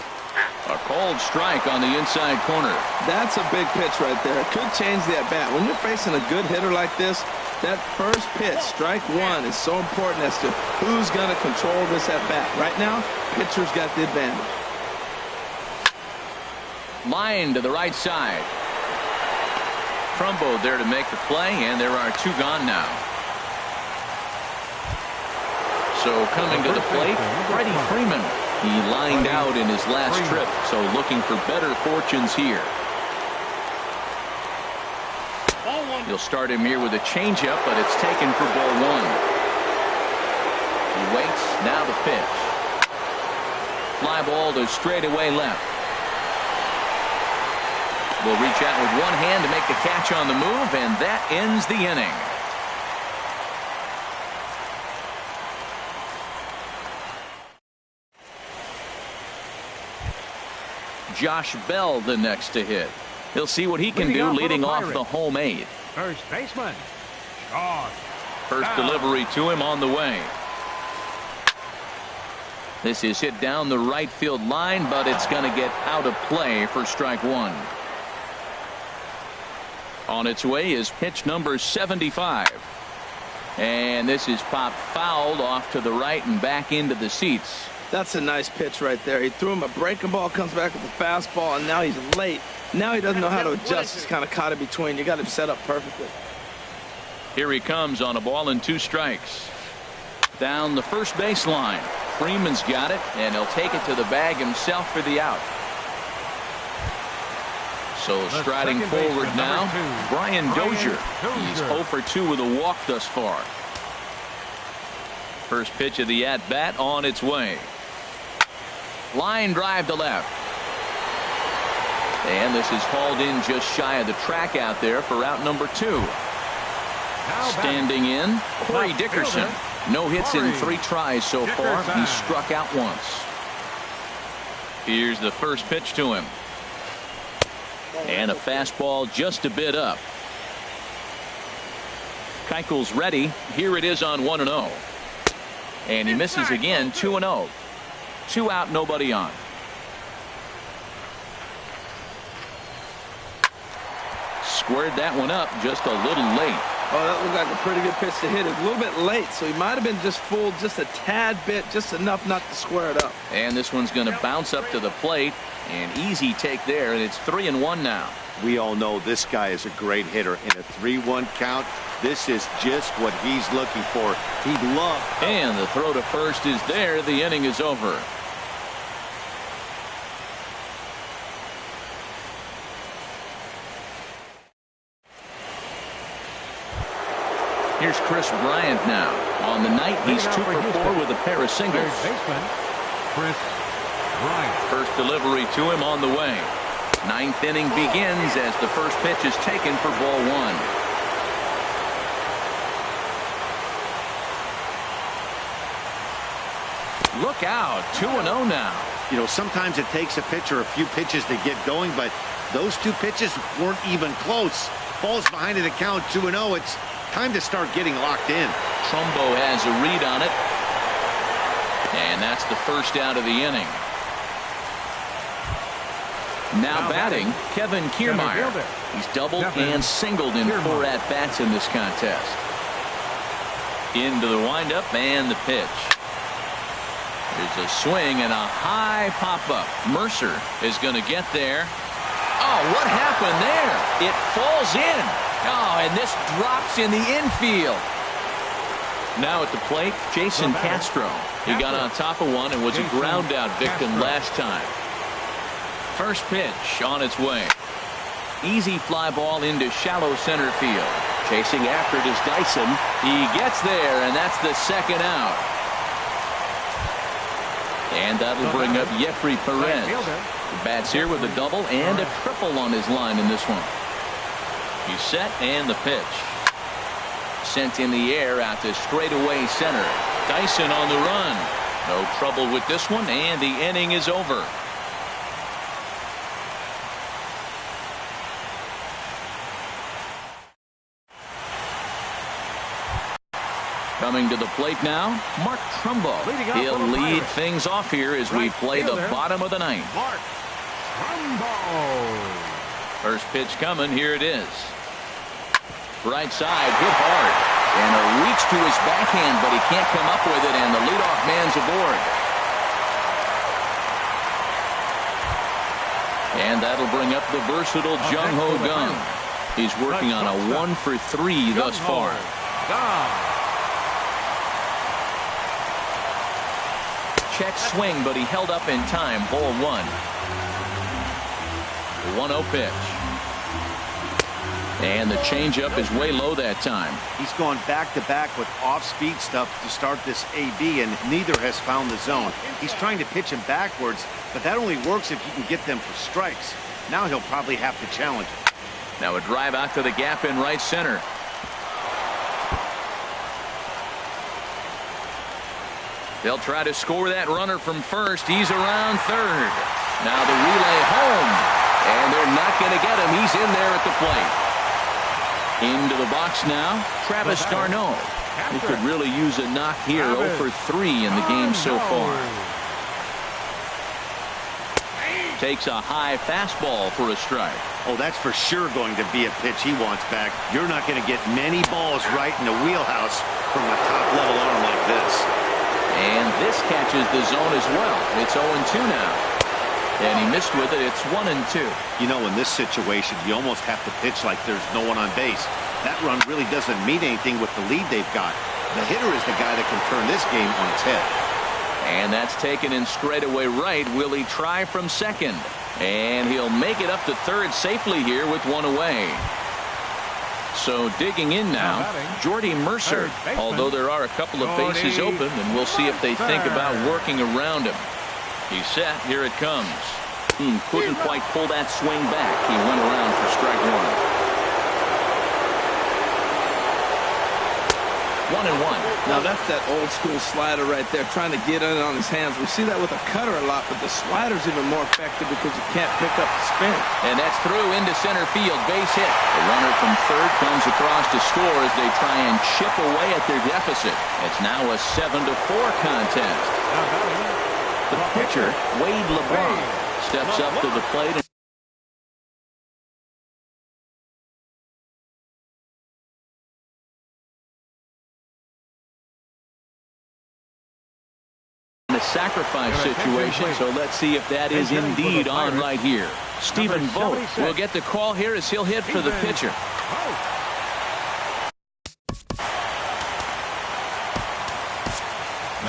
A cold strike on the inside corner.
That's a big pitch right there. It could change the at-bat. When you're facing a good hitter like this, that first pitch, strike 1, is so important as to who's going to control this at-bat. Right now, pitcher's got the advantage.
Line to the right side. Trumbo there to make the play, and there are 2 gone now. So coming to the plate, Freddie Freeman. He lined out in his last trip, so looking for better fortunes here. You'll start him here with a changeup, but it's taken for ball 1. He waits. Now the pitch. Fly ball to straightaway left. Will reach out with one hand to make the catch on the move, and that ends the inning. Josh Bell the next to hit. He'll see what he can do leading off the home 8th.
First baseman, Josh.
First delivery to him on the way. This is hit down the right field line, but it's going to get out of play for strike 1. On its way is pitch number 75. And this is popped fouled off to the right and back into the seats.
That's a nice pitch right there. He threw him a breaking ball, comes back with a fastball, and now he's late. Now he doesn't know how to adjust. He's kind of caught in between. You got him set up perfectly.
Here he comes on a ball and 2 strikes. Down the first baseline. Freeman's got it, and he'll take it to the bag himself for the out. So striding forward now, Brian Dozier. He's 0 for 2 with a walk thus far. First pitch of the at-bat on its way. Line drive to left. And this is hauled in just shy of the track out there for out number 2. Standing in, Corey Dickerson. No hits in 3 tries so far. He struck out once. Here's the first pitch to him. And a fastball just a bit up. Keuchel's ready. Here it is on 1-0. And he misses again, 2-0. 2 out, nobody on. Squared that one up just a little late.
Oh, that looked like a pretty good pitch to hit. It was a little bit late, so he might have been just fooled just a tad bit, just enough not to square it up.
And this one's going to bounce up to the plate. An easy take there, and it's 3-1 now.
We all know this guy is a great hitter. In a 3-1 count, this is just what he's looking for. He'd love.
And the throw to first is there. The inning is over. Here's Chris Bryant now. On the night, he's 2 for 4 with a pair of singles.
Third baseman, Chris Bryant.
First delivery to him on the way. 9th inning begins as the first pitch is taken for ball 1. Look out, 2-0 now.
You know, sometimes it takes a pitcher a few pitches to get going, but those 2 pitches weren't even close. Falls behind in the count, 2-0. It's time to start getting locked in.
Trumbo has a read on it. And that's the first out of the inning. Now batting, Kevin Kiermaier. He's doubled and singled in 4 at-bats in this contest. Into the windup and the pitch. There's a swing and a high pop-up. Mercer is going to get there. Oh, what happened there? It falls in. Oh, and this drops in the infield. Now at the plate, Jason Castro. He got on top of one and was a ground out victim last time. First pitch on its way. Easy fly ball into shallow center field. Chasing after it is Dyson. He gets there, and that's the second out. And that'll bring up Jeffrey Perez. He bats here with a double and a triple on his line in this one. He's set and the pitch. Sent in the air out to straightaway center. Dyson on the run. No trouble with this one, and the inning is over. Coming to the plate now, Mark Trumbo. He'll lead things off here as we play the bottom of the 9th.
Mark Trumbo.
First pitch coming. Here it is. Right side, hit hard. And a reach to his backhand, but he can't come up with it, and the leadoff man's aboard. And that'll bring up the versatile Jung Ho Kang. He's working on a 1 for 3 thus far. Check swing, but he held up in time. Ball 1. The 1-0 pitch. And the changeup is way low that time.
He's gone back-to-back with off-speed stuff to start this AB, and neither has found the zone. He's trying to pitch him backwards, but that only works if you can get them for strikes. Now he'll probably have to challenge it.
Now a drive out to the gap in right center. They'll try to score that runner from first. He's around third. Now the relay home. And they're not going to get him. He's in there at the plate. Into the box now, Travis d'Arnaud. He could really use a knock here. 0 for 3 in the game so far. Takes a high fastball for a strike.
Oh, that's for sure going to be a pitch he wants back. You're not going to get many balls right in the wheelhouse from a top-level arm like this.
And this catches the zone as well. It's 0-2 now. And he missed with it. It's 1-2.
You know, in this situation, you almost have to pitch like there's no one on base. That run really doesn't mean anything with the lead they've got. The hitter is the guy that can turn this game on its head.
And that's taken in straightaway right. Will he try from second? And he'll make it up to third safely here with one away. So digging in now, Jordy Mercer, although there are a couple of bases open, and we'll see if they think about working around him. He's set. Here it comes. Couldn't quite pull that swing back. He went around for strike one. 1-1.
Now that's that old school slider right there, trying to get in on his hands. We see that with a cutter a lot, but the slider's even more effective because you can't pick up the spin.
And that's through into center field. Base hit. The runner from third comes across to score as they try and chip away at their deficit. It's now a 7-4 contest. The pitcher, Wade LeBron, steps up to the plate. A sacrifice situation, so let's see if that is indeed on right here. Stephen Vogt will get the call here as he'll hit for the pitcher.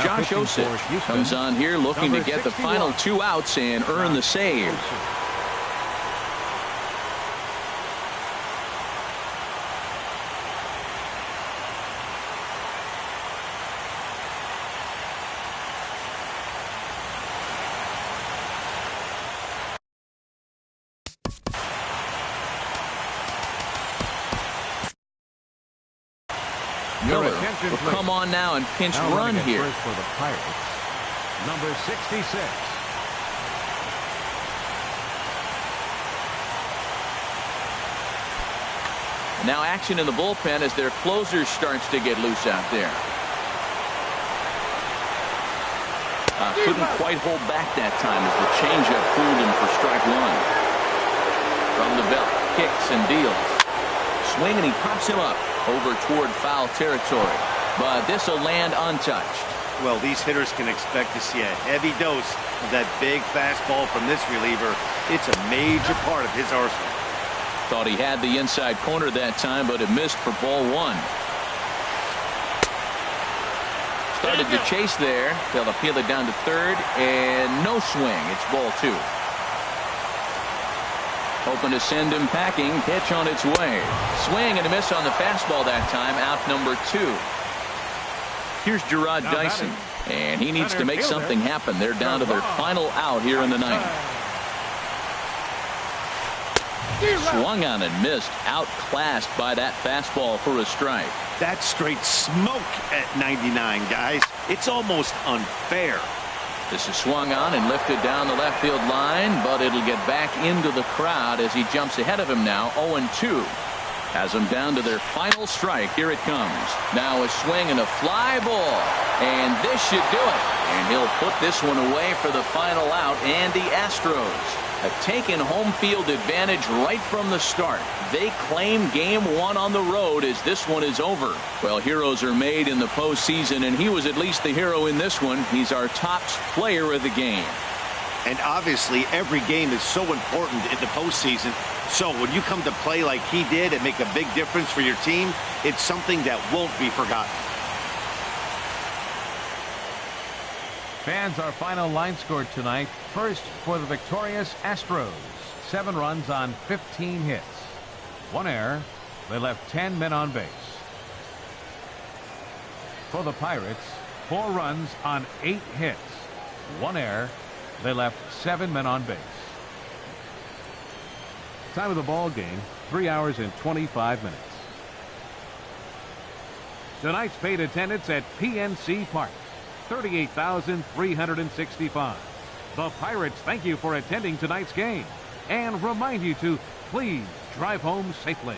Josh Osich comes on here looking to get the final 2 outs and earn the save. Miller will come on now and pinch run here.
First for the Pirates, number 66.
Now action in the bullpen as their closer starts to get loose out there. Couldn't quite hold back that time as the changeup fooled him for strike one. From the belt, kicks and deals. Swing and he pops him up over toward foul territory, but this will land untouched.
Well, these hitters can expect to see a heavy dose of that big fastball from this reliever. It's a major part of his arsenal.
Thought he had the inside corner that time, but it missed for ball one. Started to chase there. They'll appeal it down to third, and no swing. It's ball two. Hoping to send him packing. Pitch on its way. Swing and a miss on the fastball that time. Out number 2. Here's Gerard Dyson, and he needs to make something happen. They're down to their final out here in the ninth. Swung on and missed. Outclassed by that fastball for a strike.
That's straight smoke at 99, guys. It's almost unfair.
This is swung on and lifted down the left field line, but it'll get back into the crowd as he jumps ahead of him now. 0-2. Has them down to their final strike. Here it comes. Now a swing and a fly ball. And this should do it. And he'll put this one away for the final out. And the Astros have taken home field advantage right from the start. They claim game one on the road as this one is over. Well, heroes are made in the postseason, and he was at least the hero in this one. He's our top player of the game.
And obviously, every game is so important in the postseason. So when you come to play like he did and make a big difference for your team, it's something that won't be forgotten.
Fans, our final line score tonight. First for the victorious Astros. 7 runs on 15 hits. 1 error. They left 10 men on base. For the Pirates, 4 runs on 8 hits. 1 error. They left 7 men on base. Time of the ball game, 3 hours and 25 minutes. Tonight's paid attendance at PNC Park, 38,365. The Pirates thank you for attending tonight's game and remind you to please drive home safely.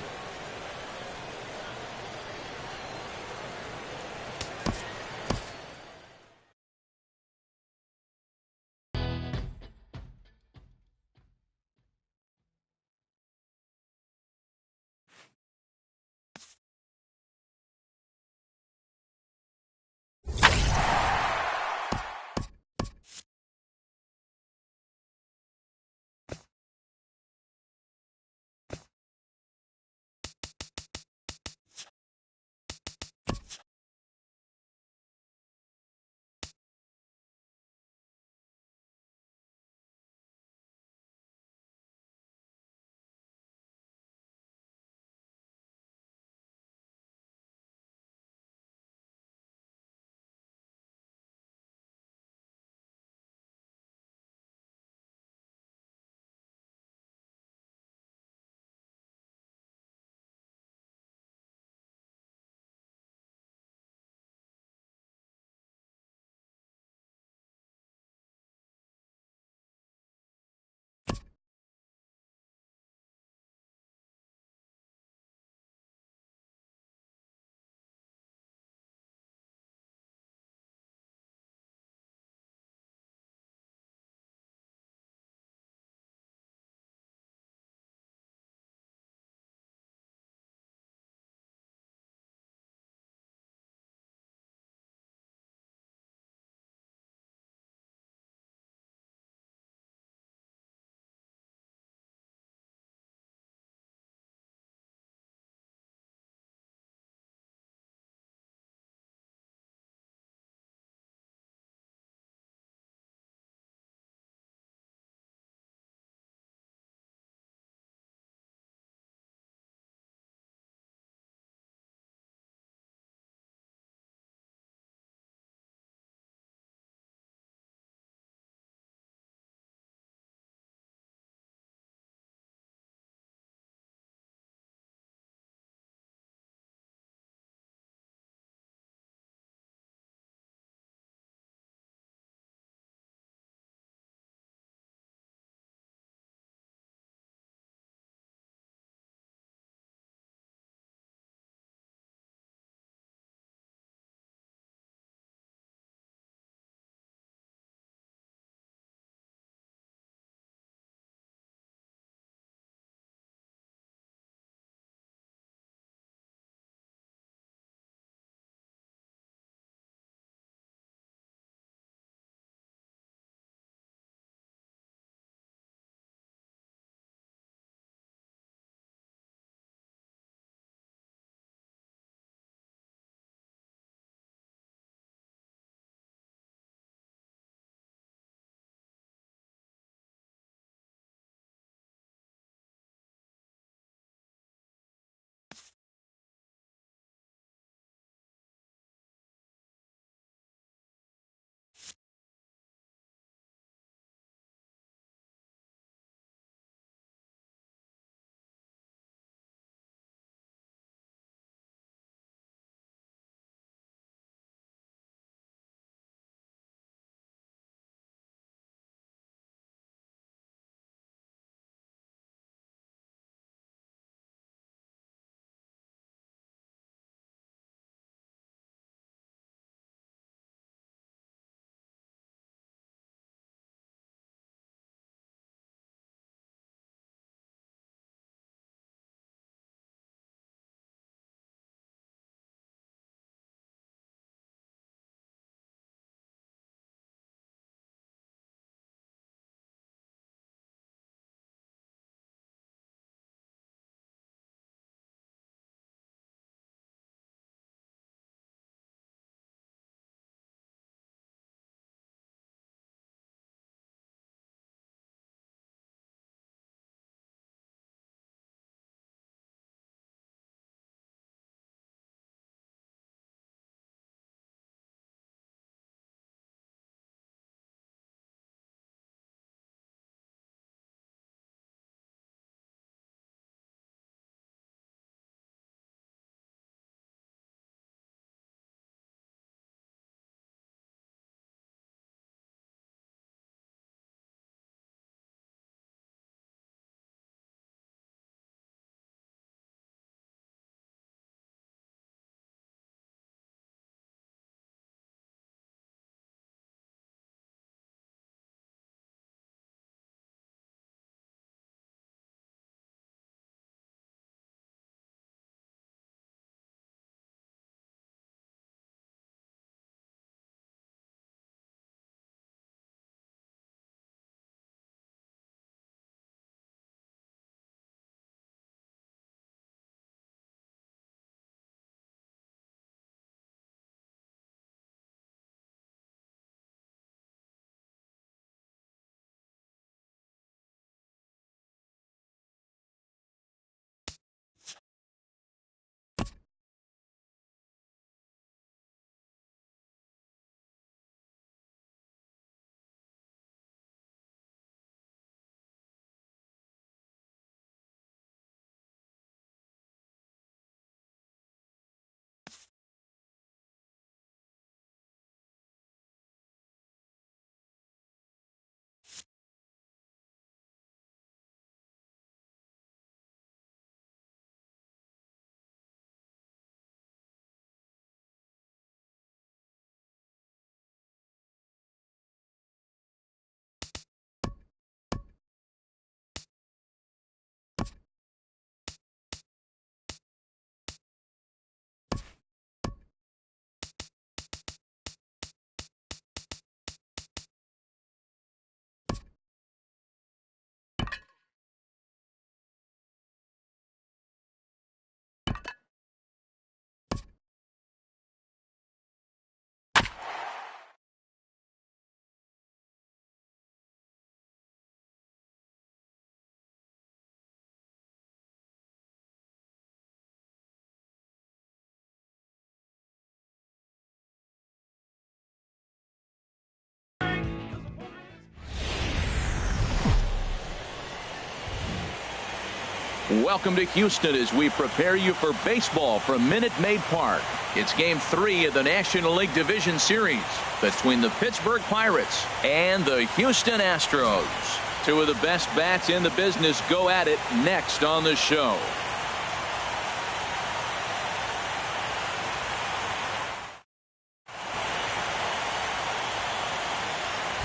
Welcome to Houston as we prepare you for baseball from Minute Maid Park. It's Game 3 of the National League Division Series between the Pittsburgh Pirates and the Houston Astros. Two of the best bats in the business go at it next on the show.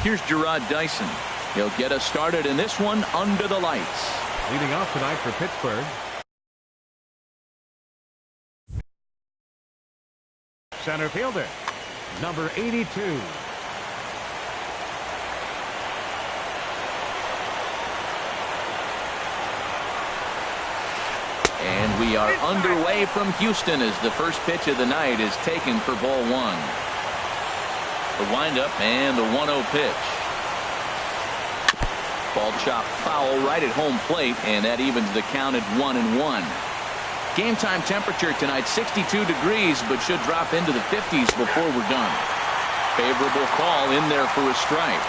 Here's Gerard Dyson. He'll get us started in this one under the lights.
Leading off tonight for Pittsburgh, center fielder, number 82.
And we are underway from Houston as the first pitch of the night is taken for ball one. The windup and the 1-0 pitch. Ball chopped foul right at home plate, and that evens the count at 1-1. Game time temperature tonight 62 degrees, but should drop into the 50s before we're done. Favorable call in there for a strike.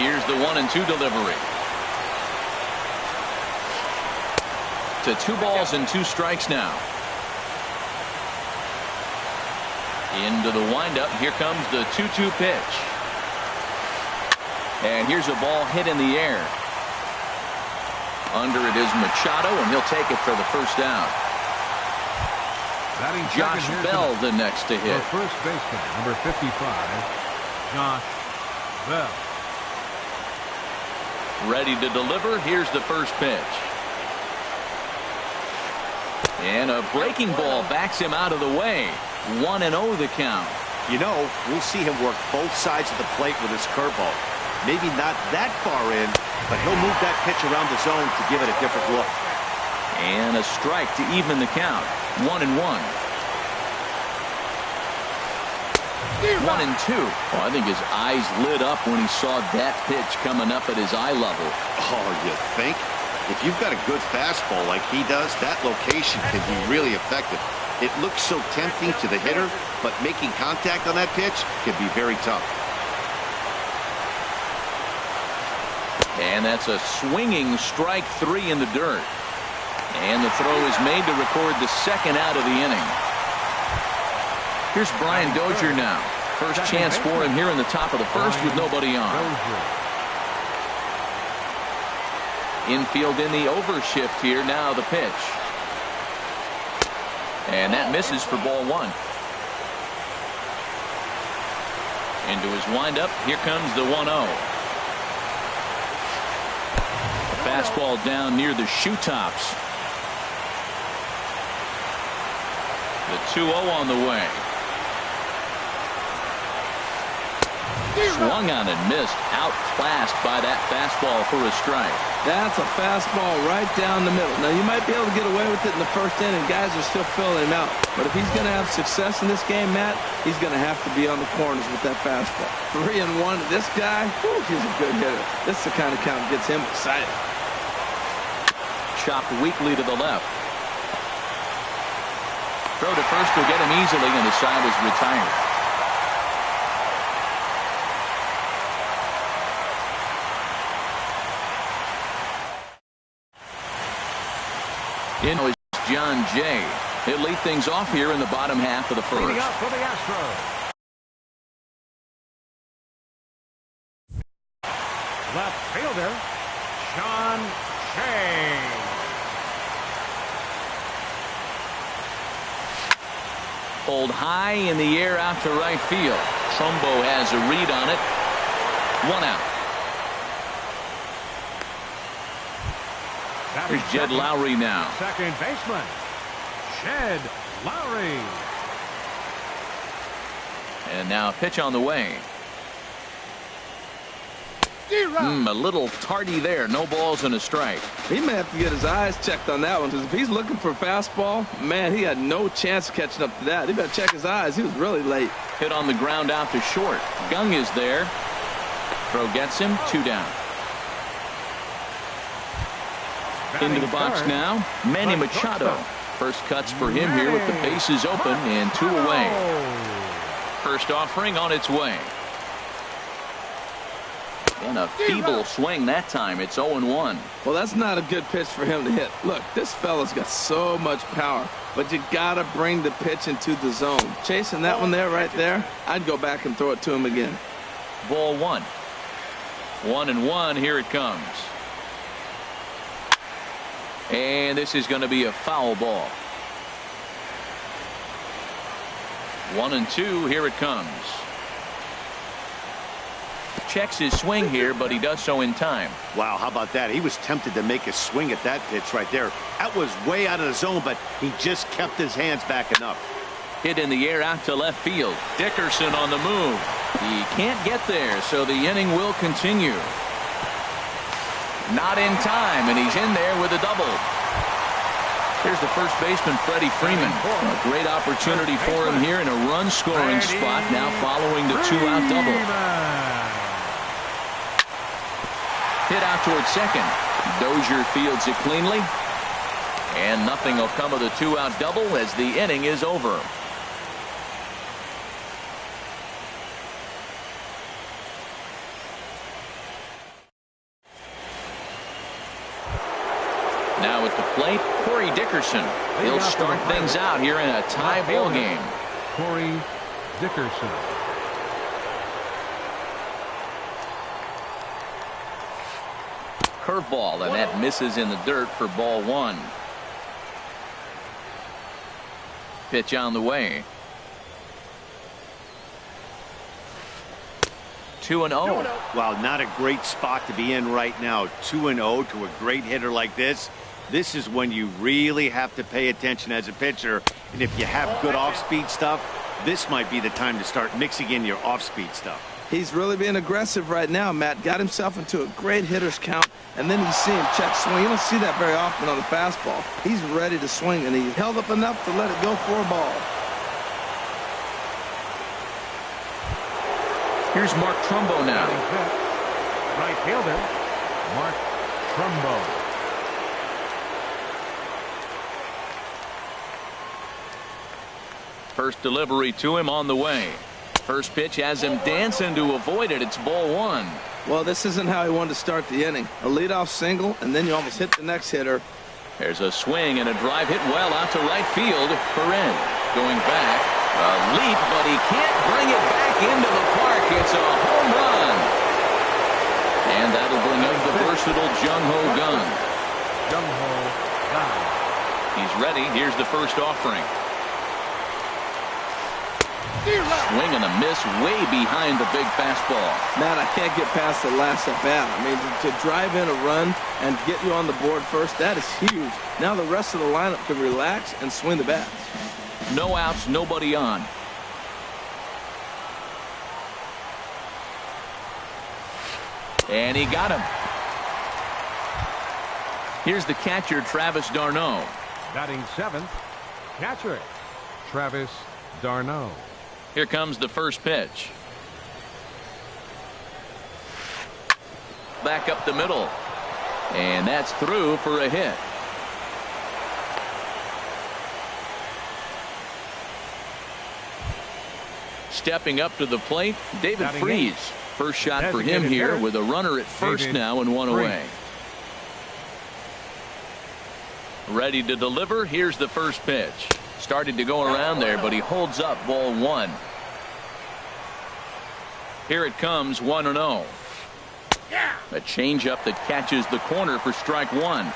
Here's the 1-2 delivery. To 2 balls and 2 strikes now. Into the windup. Here comes the 2-2 pitch. And here's a ball hit in the air. Under it is Machado, and he'll take it for the first down. Josh Bell the next to hit.
For first baseman, number 55, Josh Bell.
Ready to deliver. Here's the first pitch. And a breaking ball backs him out of the way. 1-0 the count.
You know, we'll see him work both sides of the plate with his curveball. Maybe not that far in, but he'll move that pitch around the zone to give it a different look.
And a strike to even the count. 1-1. 1-2. Oh, I think his eyes lit up when he saw that pitch coming up at his eye level.
Oh, you think? If you've got a good fastball like he does, that location can be really effective. It looks so tempting to the hitter, but making contact on that pitch can be very tough.
And that's a swinging strike 3 in the dirt. And the throw is made to record the second out of the inning. Here's Brian Dozier now. First chance for him here in the top of the first with nobody on. Infield in the overshift here. Now the pitch. And that misses for ball 1. Into his windup. Here comes the 1-0. Fastball down near the shoe tops. The 2-0 on the way. Swung on and missed. Outclassed by that fastball for a strike.
That's a fastball right down the middle. Now, you might be able to get away with it in the first inning. Guys are still filling him out. But if he's going to have success in this game, Matt, he's going to have to be on the corners with that fastball. 3-1. This guy, whew, he's a good hitter. This is the kind of count that gets him excited.
Chopped weakly to the left. Throw to first will get him easily, and the side is retired. In is John Jay. He'll lead things off here in the bottom half of the first.
Leading up for the Astros, left fielder, Sean Shea.
Pulled high in the air out to right field. Trumbo has a read on it. 1 out. Here's Jed Lowry now.
Second baseman, Jed Lowry.
And now a pitch on the way. A little tardy there. No balls and a strike.
He may have to get his eyes checked on that one, because if he's looking for a fastball, man, he had no chance of catching up to that. He better check his eyes. He was really late.
Hit on the ground out to short. Gung is there. Throw gets him. 2 down. Into the box now, Manny Machado. First cuts for him here with the bases open and 2 away. First offering on its way. And a feeble swing that time. It's 0-1.
Well, that's not a good pitch for him to hit. Look, this fella's got so much power, but you got to bring the pitch into the zone. Chasing that one there, right there, I'd go back and throw it to him again.
Ball 1. 1-1. Here it comes. And this is going to be a foul ball. 1-2. Here it comes. Checks his swing here, but he does so in time.
Wow, how about that? He was tempted to make a swing at that pitch right there. That was way out of the zone, but he just kept his hands back enough.
Hit in the air out to left field. Dickerson on the move. He can't get there, so the inning will continue. Not in time, and he's in there with a double. Here's the first baseman, Freddie Freeman. A great opportunity for him here in a run-scoring spot now following the two-out double. Hit out towards second. Dozier fields it cleanly. And nothing will come of the two-out double as the inning is over. Now at the plate, Corey Dickerson. He'll start things out here in a tie ball game.
Corey Dickerson.
Curveball, and that misses in the dirt for ball 1. Pitch on the way. 2-0.
Wow, not a great spot to be in right now. 2-0 to a great hitter like this. This is when you really have to pay attention as a pitcher. And if you have good off-speed stuff, this might be the time to start mixing in your off-speed stuff.
He's really being aggressive right now, Matt. Got himself into a great hitter's count, and then you see him check swing. You don't see that very often on the fastball. He's ready to swing, and he held up enough to let it go for a ball.
Here's Mark Trumbo now.
Right fielder, Mark Trumbo.
First delivery to him on the way. First pitch has him dancing to avoid it. It's ball 1.
Well, this isn't how he wanted to start the inning. A leadoff single, and then you almost hit the next hitter.
There's a swing and a drive hit well out to right field. Perrin going back. A leap, but he can't bring it back into the park. It's a home run. And that'll bring up the versatile Jung-Ho Gun.
Jung-Ho Gun.
He's ready. Here's the first offering. Swing and a miss way behind the big fastball.
Matt, I can't get past the last at bat. I mean, to drive in a run and get you on the board first, that is huge. Now the rest of the lineup can relax and swing the bats.
No outs, nobody on. And he got him. Here's the catcher, Travis d'Arnaud.
Batting 7th, catcher, Travis d'Arnaud.
Here comes the first pitch. Back up the middle. And that's through for a hit. Stepping up to the plate, David Freese. First shot for him here with a runner at first now and one away. Ready to deliver. Here's the first pitch. Started to go around there, but he holds up ball 1. Here it comes, 1-0. A changeup that catches the corner for strike 1.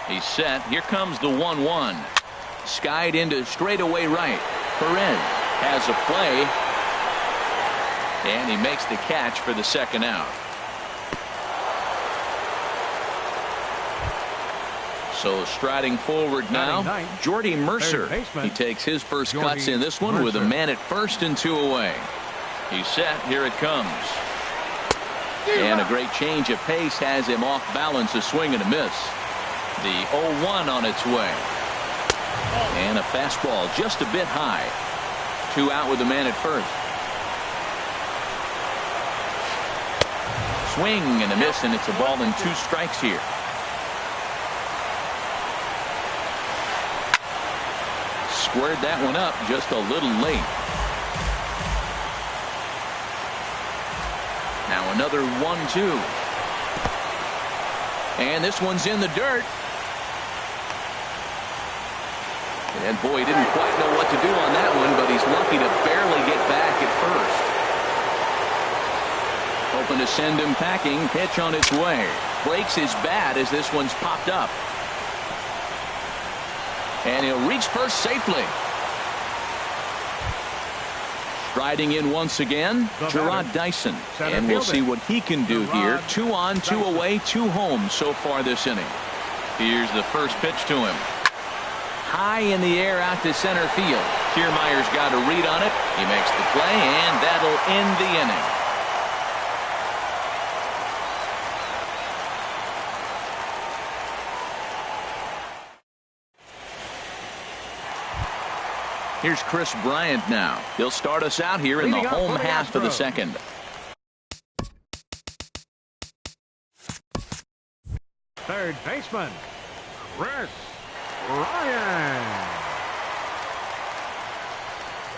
He's set. Here comes the 1-1. Skied into straightaway right. Perrin has a play. And he makes the catch for the second out. So striding forward now, Jordy Mercer. He takes his first cuts in this one with a man at first and 2 away. He's set. Here it comes. And a great change of pace has him off balance, a swing and a miss. The 0-1 on its way. And a fastball just a bit high. 2 out with the man at first. Swing and a miss, and it's a ball and 2 strikes here. Squared that one up just a little late. Now another 1-2. And this one's in the dirt. And boy, he didn't quite know what to do on that one, but he's lucky to barely get back at first. Hoping to send him packing. Pitch on its way. Breaks his bat as this one's popped up. And he'll reach first safely. Striding in once again, Gerard Dyson. And we'll see what he can do here. 2 on, 2 away, 2 home so far this inning. Here's the first pitch to him. High in the air out to center field. Kiermaier's got a read on it. He makes the play, and that'll end the inning. Here's Chris Bryant now. He'll start us out here in the home half of the second.
Third baseman, Chris Bryant.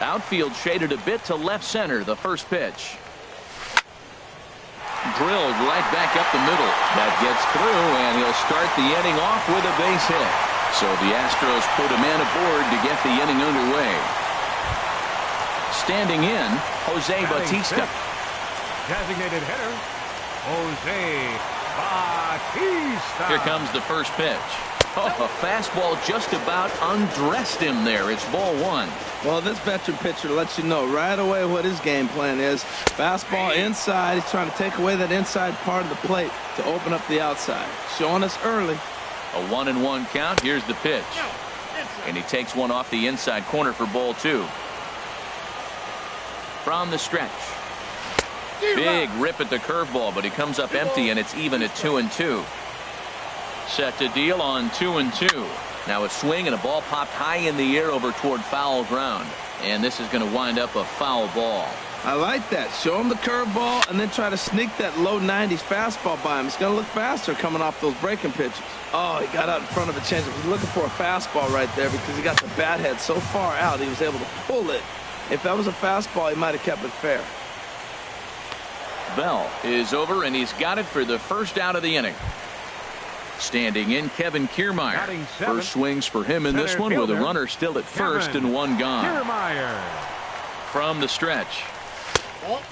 Outfield shaded a bit to left center. The first pitch. Drilled right back up the middle. That gets through, and he'll start the inning off with a base hit. So the Astros put a man aboard to get the inning underway. Standing in, Jose Bautista.
Designated hitter, Jose Bautista.
Here comes the first pitch. Oh, a fastball just about undressed him there. It's ball 1.
Well, this veteran pitcher lets you know right away what his game plan is. Fastball inside. He's trying to take away that inside part of the plate to open up the outside. Showing us early.
A 1-1 count. Here's the pitch. And he takes one off the inside corner for ball 2. From the stretch. Big rip at the curveball, but he comes up empty, and it's even at 2-2. Set to deal on 2-2. Now a swing and a ball popped high in the air over toward foul ground. And this is going to wind up a foul ball.
I like that. Show him the curveball and then try to sneak that low 90s fastball by him. He's going to look faster coming off those breaking pitches. Oh, he got out in front of a changeup. He's looking for a fastball right there because he got the bat head so far out he was able to pull it. If that was a fastball, he might have kept it fair.
Bell is over, and he's got it for the first out of the inning. Standing in, Kevin Kiermaier. First swings for him in this one with a runner still at first and one gone.
Kiermaier.
From the stretch.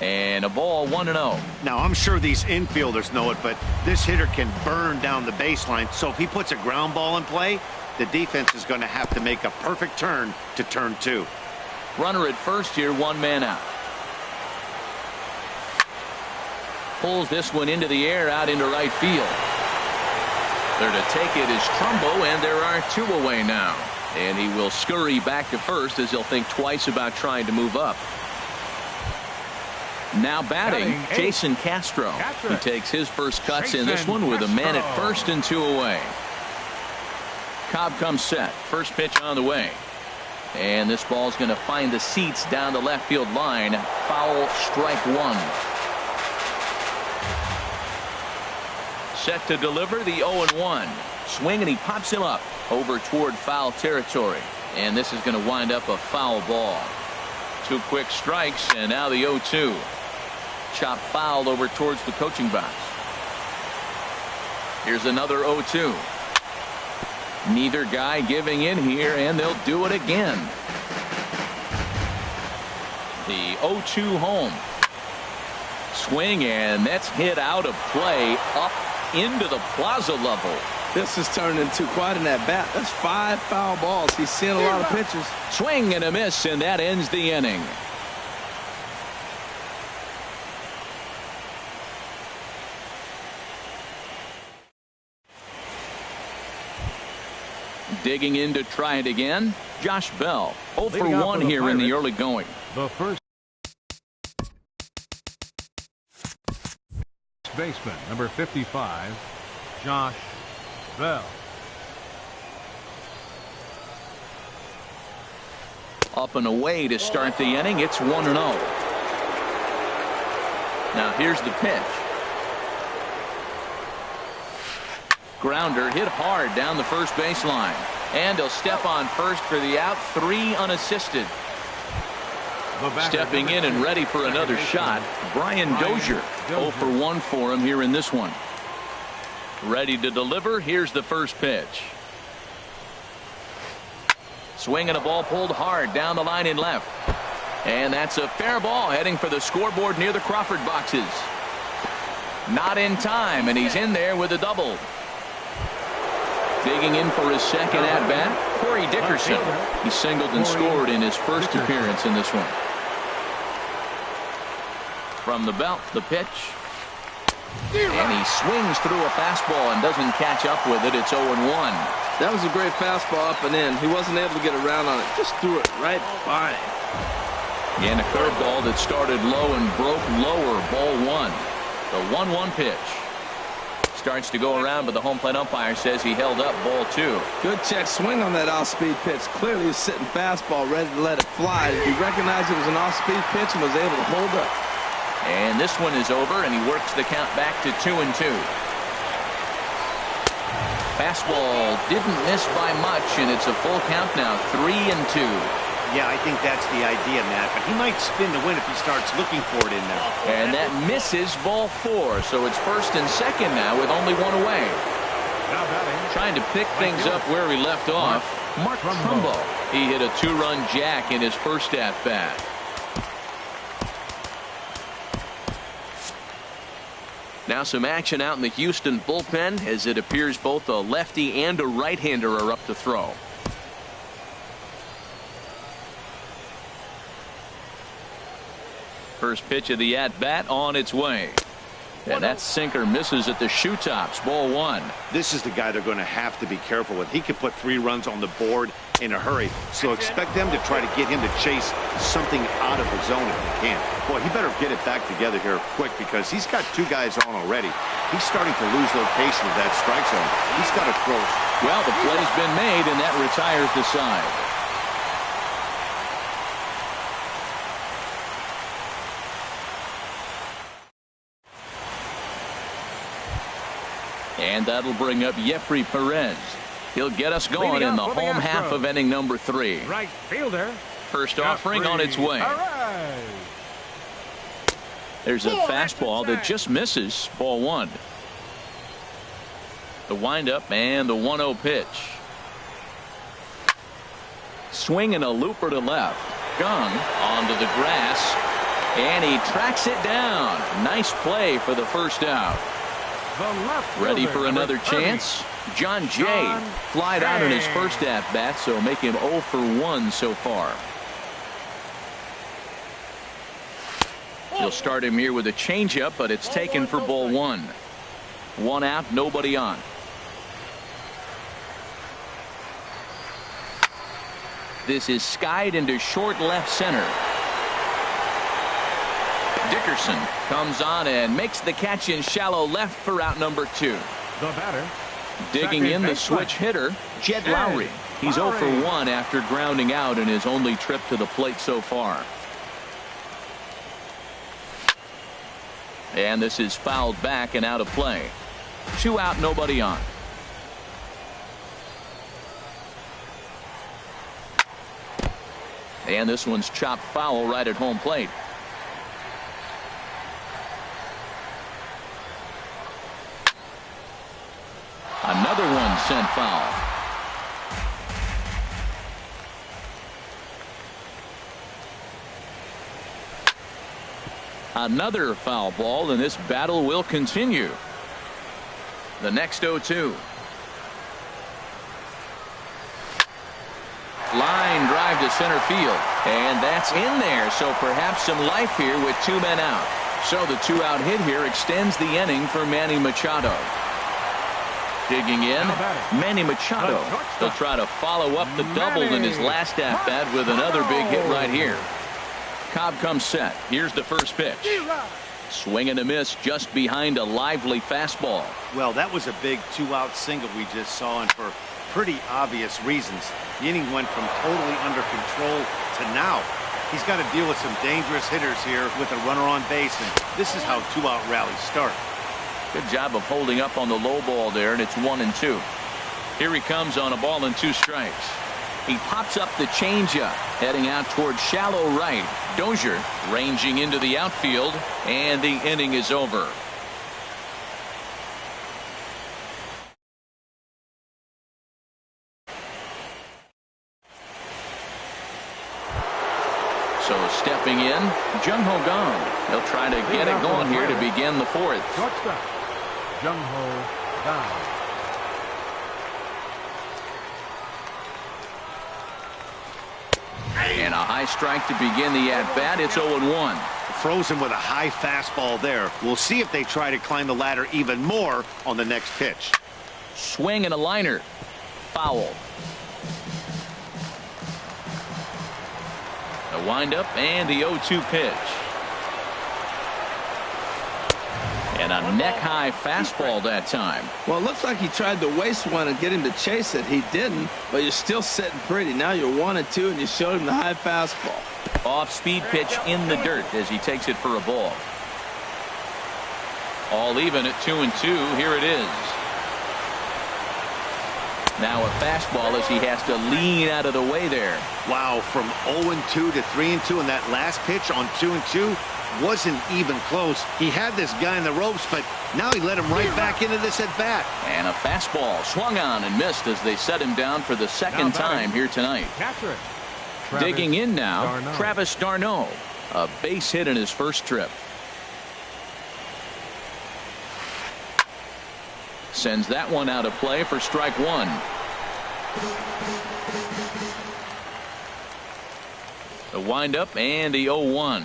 And a ball 1-0.
Now, I'm sure these infielders know it, but this hitter can burn down the baseline. So if he puts a ground ball in play, the defense is going to have to make a perfect turn to turn 2.
Runner at first here, 1 man out. Pulls this one into the air out into right field. There to take it is Trumbo, and there are 2 away now. And he will scurry back to first as he'll think twice about trying to move up. Now batting, Jason Castro. He takes his first cuts in this one with a man at first and 2 away. Cobb comes set. First pitch on the way. And this ball's going to find the seats down the left field line. Foul, strike 1. Set to deliver the 0-1. Swing, and he pops him up over toward foul territory. And this is going to wind up a foul ball. 2 quick strikes, and now the 0-2. Chop foul over towards the coaching box. Here's another 0-2. Neither guy giving in here, and they'll do it again. The 0-2 home. Swing, and that's hit out of play up into the plaza level.
This has turned into quite an at-bat. That's 5 foul balls. He's seeing a lot of pitches.
Swing and a miss, and that ends the inning. Digging in to try it again, Josh Bell. 0 for 1 here in the early going.
The first baseman, number 55, Josh Bell.
Up and away to start the inning. It's 1-0. Now here's the pitch. Grounder hit hard down the first baseline. And he'll step on first for the out. 3 unassisted. Stepping in and ready for another shot, Brian Dozier. 0 for 1 for him here in this one. Ready to deliver. Here's the first pitch. Swinging a ball pulled hard down the line in left. And that's a fair ball heading for the scoreboard near the Crawford boxes. Not in time, and he's in there with a double. Digging in for his second at-bat, Corey Dickerson. He singled and scored in his first appearance in this one. From the belt, the pitch. And he swings through a fastball and doesn't catch up with it. It's 0-1.
That was a great fastball up and in. He wasn't able to get around on it. Just threw it right by him.
And a curveball that started low and broke lower. Ball 1. The 1-1 pitch. Starts to go around, but the home plate umpire says he held up ball 2.
Good check swing on that off-speed pitch. Clearly he was sitting fastball ready to let it fly. He recognized it was an off-speed pitch and was able to hold up.
And this one is over, and he works the count back to 2-2. Fastball didn't miss by much, and it's a full count now, 3-2.
Yeah, I think that's the idea, Matt. But he might spin to win if he starts looking for it in there.
And that misses ball 4, so it's first and second now with only one away. Trying to pick things up where he left off, Mark Trumbo. He hit a 2-run jack in his first at-bat. Now some action out in the Houston bullpen, as it appears both a lefty and a right-hander are up to throw. First pitch of the at-bat on its way. And that sinker misses at the shoe tops. Ball 1.
This is the guy they're going to have to be careful with. He could put 3 runs on the board in a hurry. So expect them to try to get him to chase something out of the zone if he can. Boy, he better get it back together here quick because he's got 2 guys on already. He's starting to lose location of that strike zone. He's got to throw.
Well, the play's been made, and that retires the side. And that'll bring up Jeffrey Perez. He'll get us going in the home half of inning number 3.
Right fielder.
First offering on its way. There's a fastball that just misses. Ball 1. The windup and the 1-0 pitch. Swinging a looper to left. Gun onto the grass. And he tracks it down. Nice play for the first out. Ready for another chance? John Jay flied out in his first at-bat, so make him 0 for 1 so far. He'll start him here with a changeup, but it's taken for ball 1. 1 out, nobody on. This is skied into short left center. Dickerson comes on and makes the catch in shallow left for out number 2.
The batter.
Digging in the switch hitter, Jed Lowry. He's 0 for 1 after grounding out in his only trip to the plate so far. And this is fouled back and out of play. 2 out, nobody on. And this one's chopped foul right at home plate. Another one sent foul. Another foul ball, and this battle will continue. The next 0-2. Line drive to center field, and that's in there, so perhaps some life here with 2 men out. So the 2-out hit here extends the inning for Manny Machado. Digging in, Manny Machado. He'll try to follow up the double in his last at-bat with another big hit right here. Cobb comes set. Here's the first pitch. Swing and a miss just behind a lively fastball.
Well, that was a big 2-out single we just saw, and for pretty obvious reasons. The inning went from totally under control to now. He's got to deal with some dangerous hitters here with a runner on base, and this is how 2-out rallies start.
Good job of holding up on the low ball there, and it's 1-2. Here he comes on a ball and 2 strikes. He pops up the changeup, heading out towards shallow right. Dozier ranging into the outfield, and the inning is over. So stepping in, Jung-Ho Kang. He'll try to get it going here to begin the fourth.
Shortstop, Jung-Ho Kang.
And a high strike to begin the at-bat. It's 0-1.
Frozen with a high fastball there. We'll see if they try to climb the ladder even more on the next pitch.
Swing and a liner. Foul. The windup and the 0-2 pitch. And a neck-high fastball that time.
Well, it looks like he tried to waste one and get him to chase it. He didn't, but you're still sitting pretty. Now you're 1-2, and you showed him the high fastball.
Off-speed pitch in the dirt as he takes it for a ball. All even at 2-2. Here it is. Now a fastball as he has to lean out of the way there.
Wow, from 0-2 to 3-2 in that last pitch on 2-2. Wasn't even close. He had this guy in the ropes, but now he let him right back into this at bat.
And a fastball swung on and missed as they set him down for the second time here tonight. Digging in now, Travis d'Arnaud. A base hit in his first trip. Sends that one out of play for strike one. The windup and the 0-1.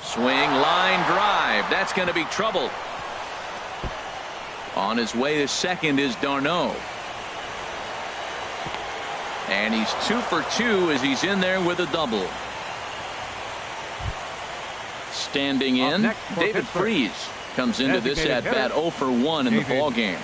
Swing, line drive. That's going to be trouble. On his way to second is d'Arnaud. And he's 2 for 2 as he's in there with a double. Standing in, David Freese comes into this at bat 0 for 1 in the ball game.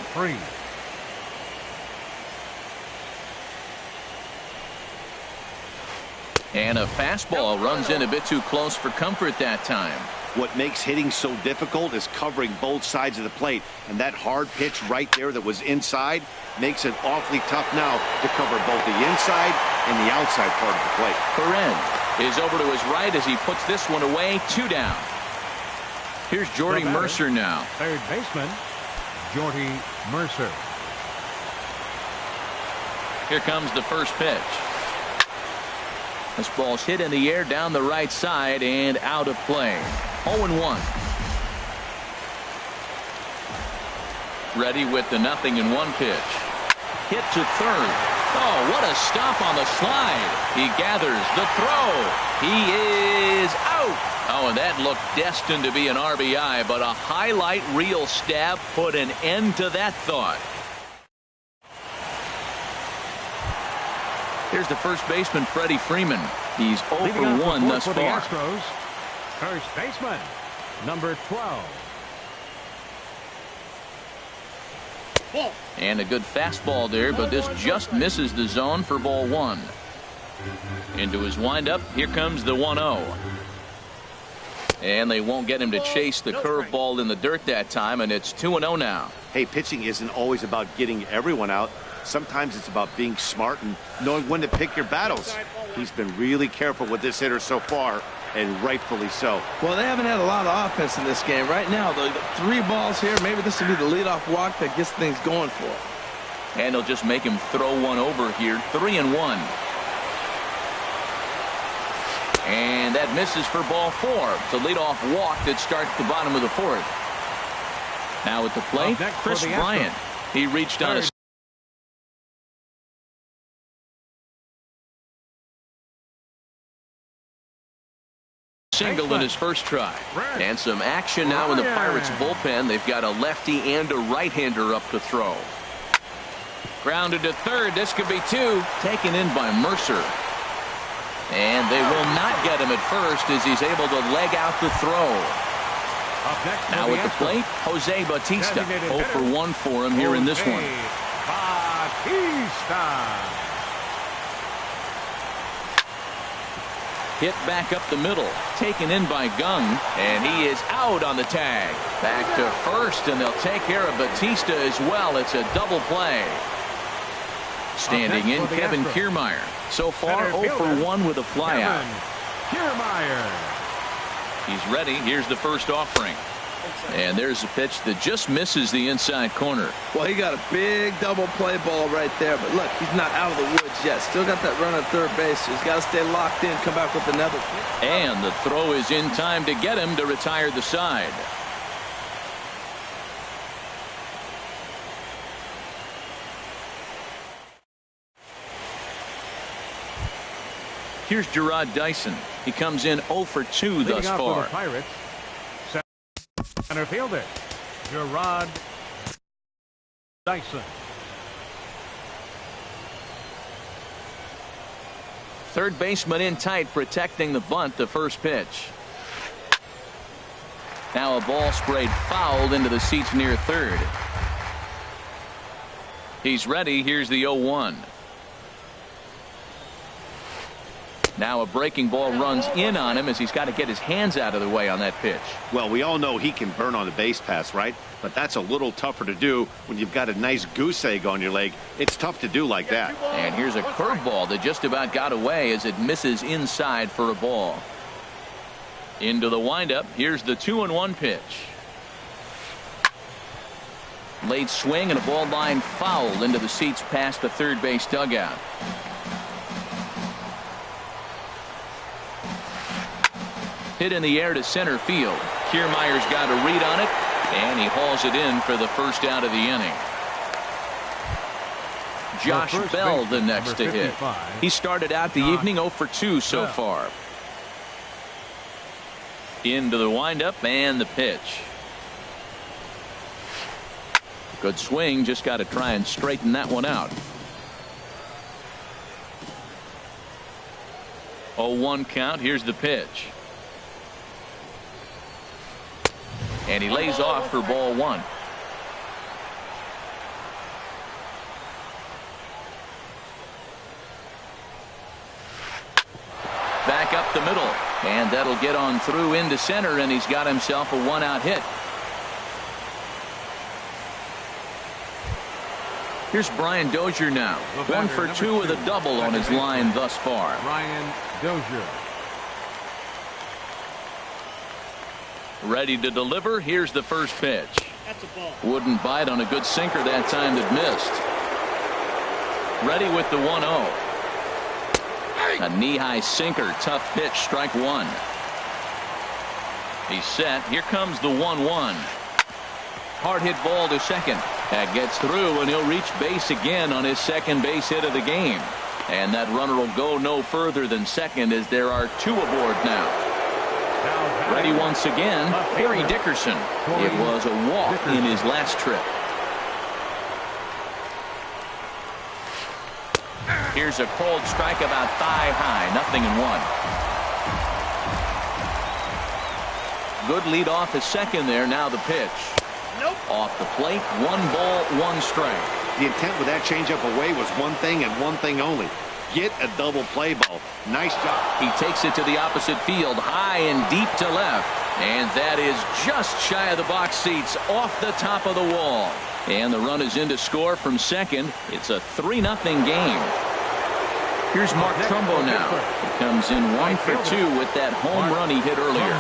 And a fastball runs in a bit too close for comfort that time.
What makes hitting so difficult is covering both sides of the plate, and that hard pitch right there that was inside makes it awfully tough now to cover both the inside and the outside part of the plate.
Perrin is over to his right as he puts this one away. 2 down. Here's Jordy Mercer now.
Third baseman, Jordy Mercer.
Here comes the first pitch. This ball's hit in the air down the right side and out of play. 0-1. Ready with the 0-1 pitch. Hit to third. Oh, what a stop on the slide. He gathers the throw. He is out. Oh, and that looked destined to be an RBI, but a highlight reel stab put an end to that thought. Here's the first baseman, Freddie Freeman. He's 0 for 1 thus far.
The Astros, first baseman, number 12.
And a good fastball there, but this just misses the zone for ball 1. Into his windup, here comes the 1-0. And they won't get him to chase the curveball in the dirt that time, and it's 2-0 now.
Hey, pitching isn't always about getting everyone out. Sometimes it's about being smart and knowing when to pick your battles. He's been really careful with this hitter so far, and rightfully so.
Well, they haven't had a lot of offense in this game. Right now, the 3 balls here, maybe this will be the leadoff walk that gets things going for him.
And they'll just make him throw one over here. 3-1. And that misses for ball 4. It's a leadoff walk that starts the bottom of the 4th. Now at the plate, Chris Bryant. He reached on a single in his first try. And some action now in the Pirates bullpen. They've got a lefty and a right-hander up to throw. Grounded to third. This could be 2. Taken in by Mercer. And they will not get him at first as he's able to leg out the throw. Now at the plate, Jose Bautista. 0 for 1 for him here in this one.
Bautista.
Hit back up the middle. Taken in by Gung. And he is out on the tag. Back to first, and they'll take care of Bautista as well. It's a double play. Standing in, Kevin Kiermaier. So far, 0 for 1 with a flyout.
Kiermaier.
He's ready. Here's the first offering. And there's a pitch that just misses the inside corner.
Well, he got a big double play ball right there. But look, he's not out of the woods yet. Still got that run at third base. So he's got to stay locked in, come back with another.
And the throw is in time to get him to retire the side. Here's Gerard Dyson. He comes in 0 for 2 thus
Leading off
far.
for the Pirates, center fielder Gerard Dyson.
Third baseman in tight, protecting the bunt. The first pitch. Now a ball sprayed fouled into the seats near third. He's ready. Here's the 0-1. Now a breaking ball runs in on him as he's got to get his hands out of the way on that pitch.
Well, we all know he can burn on the base pass, right? But that's a little tougher to do when you've got a nice goose egg on your leg. It's tough to do like that.
And here's a curveball that just about got away as it misses inside for a ball. Into the windup. Here's the 2-1 pitch. Late swing and a ball line fouled into the seats past the third base dugout. Hit in the air to center field. Kiermaier's got a read on it, and he hauls it in for the first out of the inning. Josh Bell the next to hit. He started out the evening 0 for 2 so far. Into the windup and the pitch. Good swing, just got to try and straighten that one out. 0-1 count. Here's the pitch. And he lays off for ball 1. Back up the middle. And that'll get on through into center, and he's got himself a 1-out hit. Here's Brian Dozier now. 1 for 2 with a double on his line thus far.
Brian Dozier.
Ready to deliver. Here's the first pitch.
That's a ball.
Wouldn't bite on a good sinker that time that missed. Ready with the 1-0. A knee-high sinker. Tough pitch. Strike 1. He's set. Here comes the 1-1. Hard hit ball to second. That gets through, and he'll reach base again on his second base hit of the game. And that runner will go no further than second as there are 2 aboard now. Ready once again, Harry Dickerson. It was a walk in his last trip. Here's a cold strike about thigh high. 0-1. Good lead off his second there. Now the pitch.
Nope.
Off the plate. 1 ball, 1 strike.
The intent with that changeup away was one thing and one thing only. Get a double play ball. Nice job.
He takes it to the opposite field, high and deep to left. And that is just shy of the box seats, off the top of the wall. And the run is in to score from second. It's a 3-0 game. Here's Mark Trumbo now. He comes in 1 for 2 with that home run he hit earlier.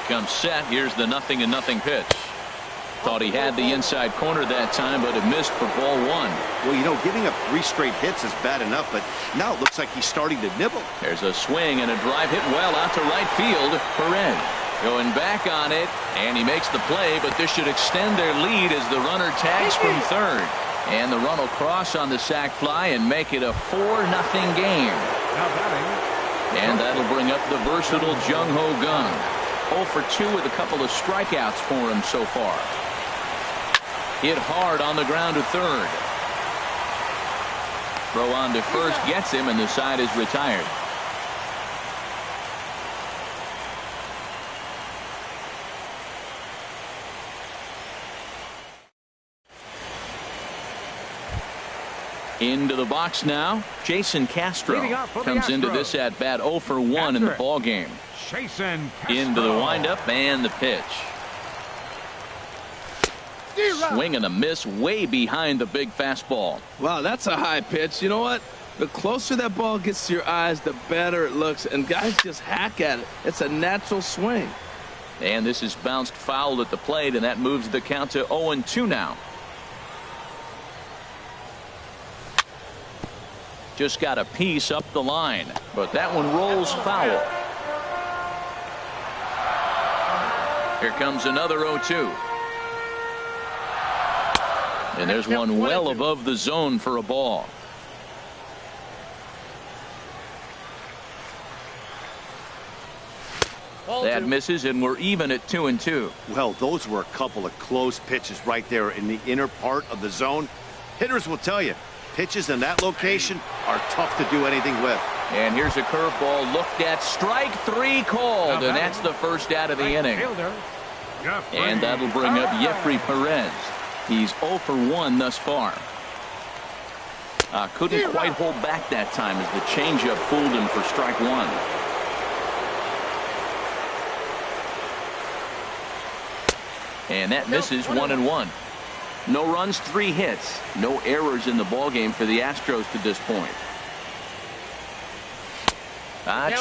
Becomes set. Here's the 0-0 pitch. Thought he had the inside corner that time, but it missed for ball 1.
Well, you know, giving up 3 straight hits is bad enough, but now it looks like he's starting to nibble.
There's a swing and a drive hit well out to right field. Perez going back on it, and he makes the play, but this should extend their lead as the runner tags from third. And the run will cross on the sac fly and make it a 4-0 game. And that'll bring up the versatile Jung-Ho Gung. 0 for 2 with a couple of strikeouts for him so far. Hit hard on the ground to third. Throw on to first gets him, and the side is retired. Into the box now, Jason Castro comes into this at bat 0 for 1 in the ball game.
Jason Castro.
Into the windup and the pitch. Swing and a miss way behind the big fastball.
Wow, that's a high pitch. You know what? The closer that ball gets to your eyes, the better it looks. And guys just hack at it. It's a natural swing.
And this is bounced foul at the plate, and that moves the count to 0-2 now. Just got a piece up the line, but that one rolls foul. Here comes another 0-2. And there's one well above the zone for a ball. That misses, and we're even at 2-2.
Well, those were a couple of close pitches right there in the inner part of the zone. Hitters will tell you, pitches in that location are tough to do anything with.
And here's a curveball looked at. Strike three called, and that's the first out of the inning. And that'll bring up Jeffrey Perez. He's 0 for 1 thus far. Couldn't quite hold back that time as the changeup fooled him for strike one. And that misses 1-1. No runs, 3 hits. No errors in the ballgame for the Astros to this point.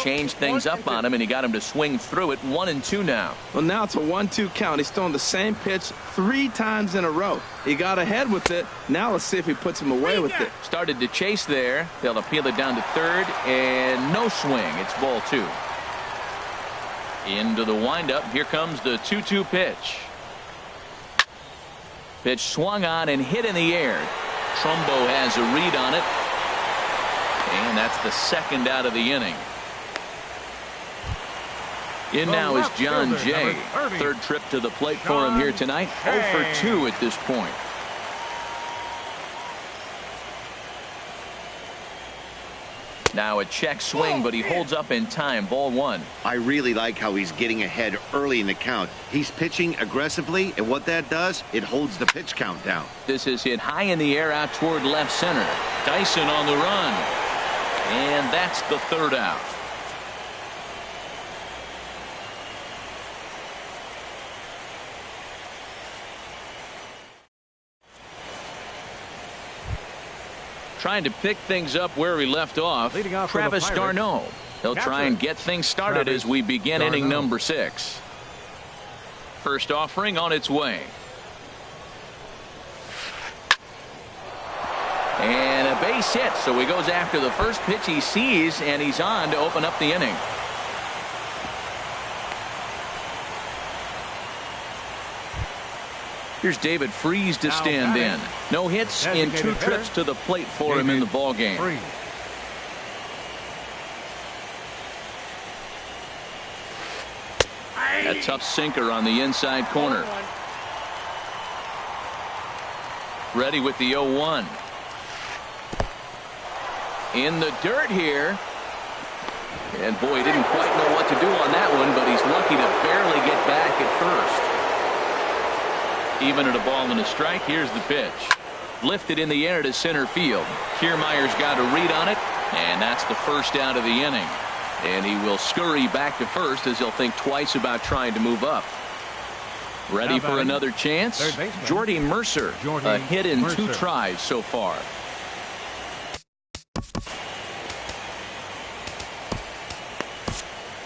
Changed things up on him, and he got him to swing through it. 1-2 now.
Well, now it's a 1-2 count. He's throwing the same pitch 3 times in a row. He got ahead with it. Now let's see if he puts him away with it.
Started to chase there. They'll appeal it down to third, and no swing. It's ball 2. Into the windup. Here comes the 2-2 pitch. Pitch swung on and hit in the air. Trumbo has a read on it. And that's the second out of the inning. In now is John Jay. Third trip to the plate for him here tonight. 0 for 2 at this point. Now a check swing, but he holds up in time. Ball 1.
I really like how he's getting ahead early in the count. He's pitching aggressively, and what that does, it holds the pitch count down.
This is hit high in the air out toward left center. Dyson on the run. And that's the third out. Trying to pick things up where we left off. Travis d'Arnaud. He'll try and get things started as we begin inning number 6. First offering on its way. And a base hit, so he goes after the first pitch he sees, and he's on to open up the inning. Here's David Freese to stand in. No hits in 2 trips to the plate for him in the ballgame. A tough sinker on the inside corner. Ready with the 0-1. In the dirt here. And boy, he didn't quite know what to do on that one, but he's lucky to barely get back at first. Even at a ball and a strike, here's the pitch. Lifted in the air to center field. Kiermaier's got a read on it, and that's the first out of the inning. And he will scurry back to first as he'll think twice about trying to move up. Ready for another chance? Jordy Mercer, a hit in 2 tries so far.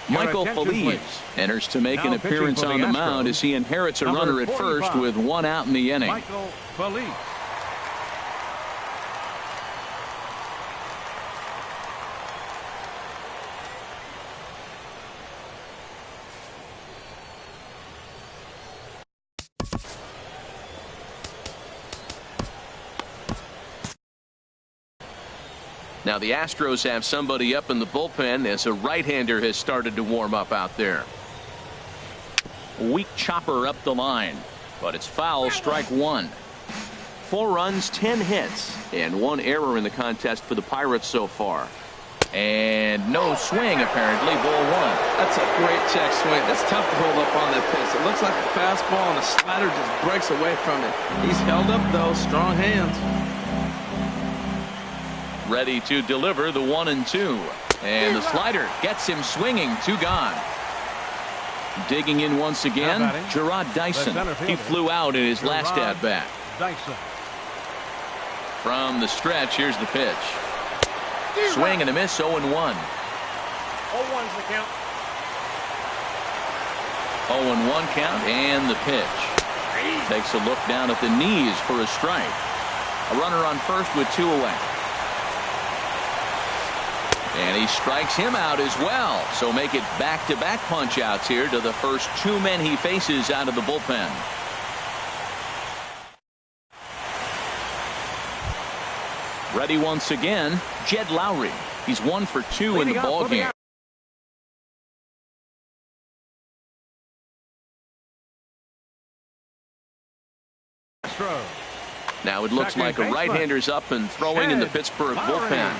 Michael Feliz enters to make an appearance on the mound as he inherits a runner at first with 1 out in the inning.
Michael Feliz.
Now the Astros have somebody up in the bullpen as a right-hander has started to warm up out there. Weak chopper up the line, but it's foul, strike 1. 4 runs, 10 hits, and 1 error in the contest for the Pirates so far. And no swing apparently, ball 1.
That's a great check swing. That's tough to hold up on that pitch. It looks like a fastball and the slider just breaks away from it. He's held up though, strong hands.
Ready to deliver the 1-2. And the slider gets him swinging. 2 gone. Digging in once again, Gerard Dyson. He flew out in his last at-bat. From the stretch, here's the pitch. Swing and a miss, 0-1.
0-1's the count.
0-1 count, and the pitch. Takes a look down at the knees for a strike. A runner on first with 2 away. And he strikes him out as well. So make it back-to-back punch-outs here to the first 2 men he faces out of the bullpen. Ready once again, Jed Lowry. He's 1 for 2 in the ball game. Now it looks like a right-hander's up and throwing in the Pittsburgh bullpen.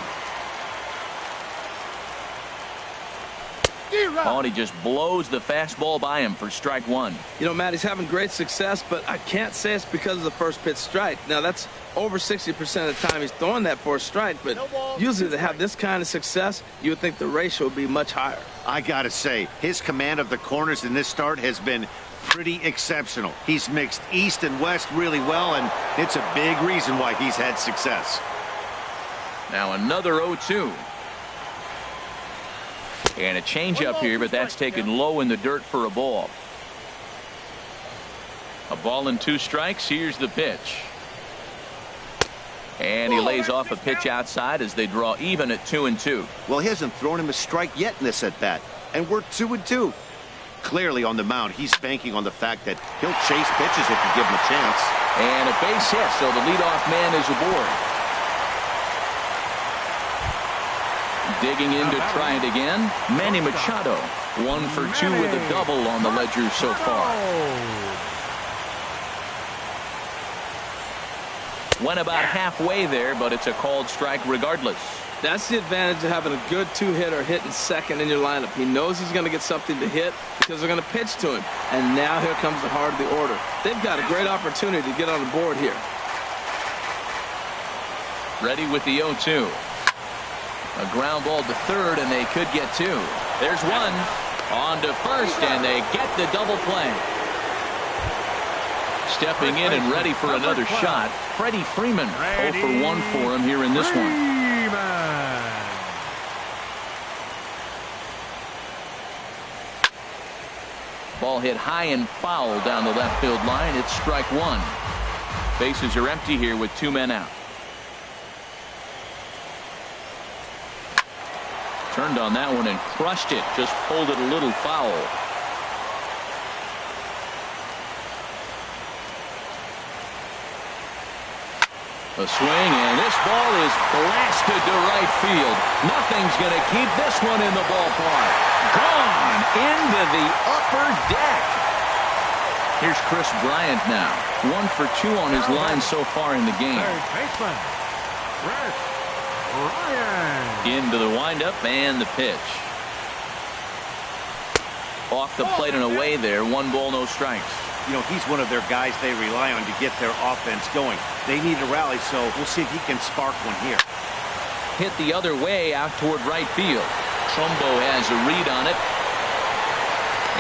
Oh, and he just blows the fastball by him for strike 1.
You know, Matt, he's having great success, but I can't say it's because of the first pitch strike. Now, that's over 60% of the time he's throwing that for a strike, but usually to have this kind of success, you would think the ratio would be much higher.
I gotta say, his command of the corners in this start has been pretty exceptional. He's mixed east and west really well, and it's a big reason why he's had success.
Now another 0-2. And a changeup here, but that's taken low in the dirt for a ball. A ball and 2 strikes. Here's the pitch. And he lays off a pitch outside as they draw even at 2-2.
Well, he hasn't thrown him a strike yet in this at-bat, and we're 2-2. Clearly on the mound, he's banking on the fact that he'll chase pitches if you give him a chance.
And a base hit, so the leadoff man is aboard. Digging in to try it again, Manny Machado. 1 for 2 with a double on the ledger so far. Went about halfway there, but it's a called strike regardless.
That's the advantage of having a good 2-hitter hitting second in your lineup. He knows he's going to get something to hit because they're going to pitch to him. And now here comes the heart of the order. They've got a great opportunity to get on the board here.
Ready with the 0-2. A ground ball to third, and they could get 2. There's 1. On to first, and they get the double play. Stepping in and ready for another shot, Freddie Freeman. 0 for 1 for him here in this one. Ball hit high and foul down the left field line. It's strike 1. Bases are empty here with 2 men out. Turned on that one and crushed it. Just pulled it a little foul. A swing, and this ball is blasted to right field. Nothing's going to keep this one in the ballpark. Gone into the upper deck. Here's Chris Bryant now. 1 for 2 on his line so far in the game. Into the windup and the pitch. Off the plate and away there. 1 ball, no strikes.
You know, he's one of their guys they rely on to get their offense going. They need a rally, so we'll see if he can spark one here.
Hit the other way out toward right field. Trumbo has a read on it.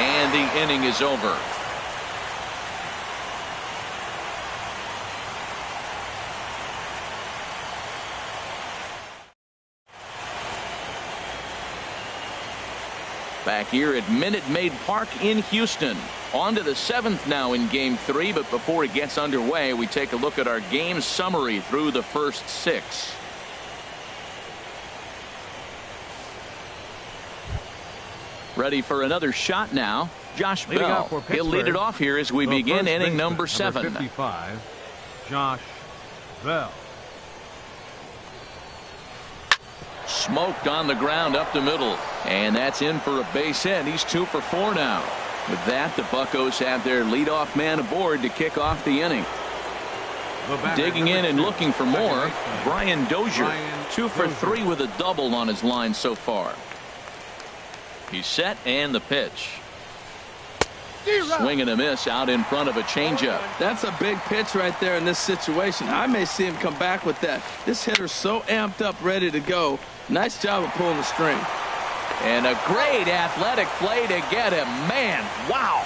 And the inning is over. Back here at Minute Maid Park in Houston. On to the 7th now in Game 3, but before it gets underway, we take a look at our game summary through the first 6. Ready for another shot now. Josh Bell. He'll lead it off here as we begin inning number 7.
Number 55, Josh Bell.
Smoked on the ground up the middle. And that's in for a base hit. He's 2 for 4 now. With that, the Buccos have their leadoff man aboard to kick off the inning. Digging in and looking for more, Brian Dozier. 2 for 3 with a double on his line so far. He's set, and the pitch. Swing and a miss out in front of a changeup.
That's a big pitch right there in this situation. I may see him come back with that. This hitter's so amped up, ready to go. Nice job of pulling the string.
And a great athletic play to get him. Man, wow.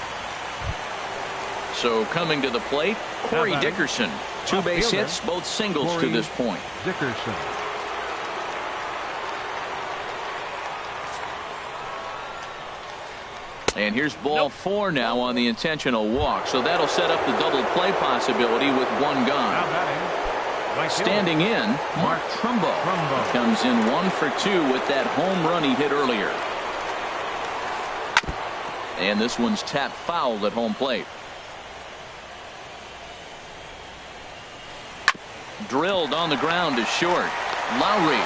So coming to the plate, Corey Dickerson. 2 base hits, both singles to this point.
Dickerson.
And here's ball 4 now on the intentional walk. So that'll set up the double play possibility with 1 gone. Standing in, Mark Trumbo comes in 1 for 2 with that home run he hit earlier. And this one's tapped foul at home plate. Drilled on the ground to short. Lowry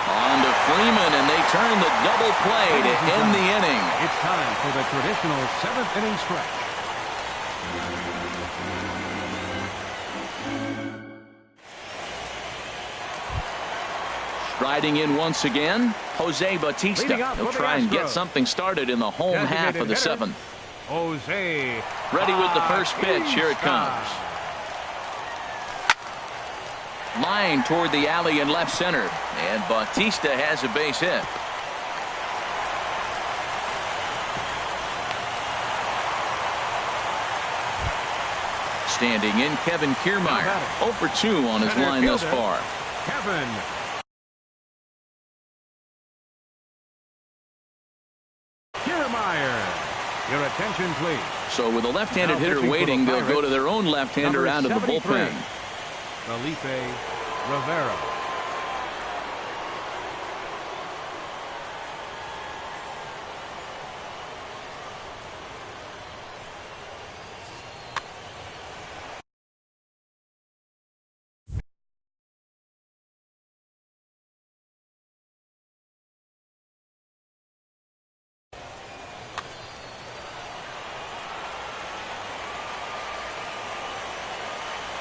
on to Freeman, and they turn the double play to end the inning.
It's time for the traditional 7th inning stretch.
Striding in once again, Jose Bautista. He'll try and get something started in the home half of the 7th.
Jose.
Ready with the first pitch. Here it comes. Line toward the alley in left center. And Bautista has a base hit. Standing in, Kevin Kiermaier. 0 for 2 on his line thus far.
Kevin. Kiermaier. Your attention, please.
So with a left-handed hitter waiting, they'll go to their own left-hander out of the bullpen.
Felipe Rivera.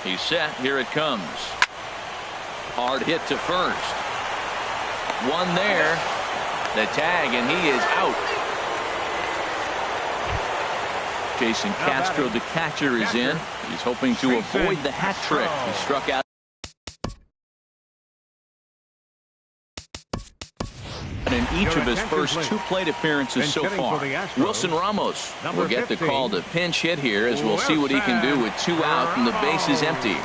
He's set. Here it comes. Hard hit to first. One there. The tag, and he is out. Jason Castro, the catcher, is in. He's hoping to avoid the hat trick. He struck out in each of his first 2 plate appearances so far. Wilson Ramos will get the call to pinch hit here, as we'll see what he can do with 2 out and the bases empty.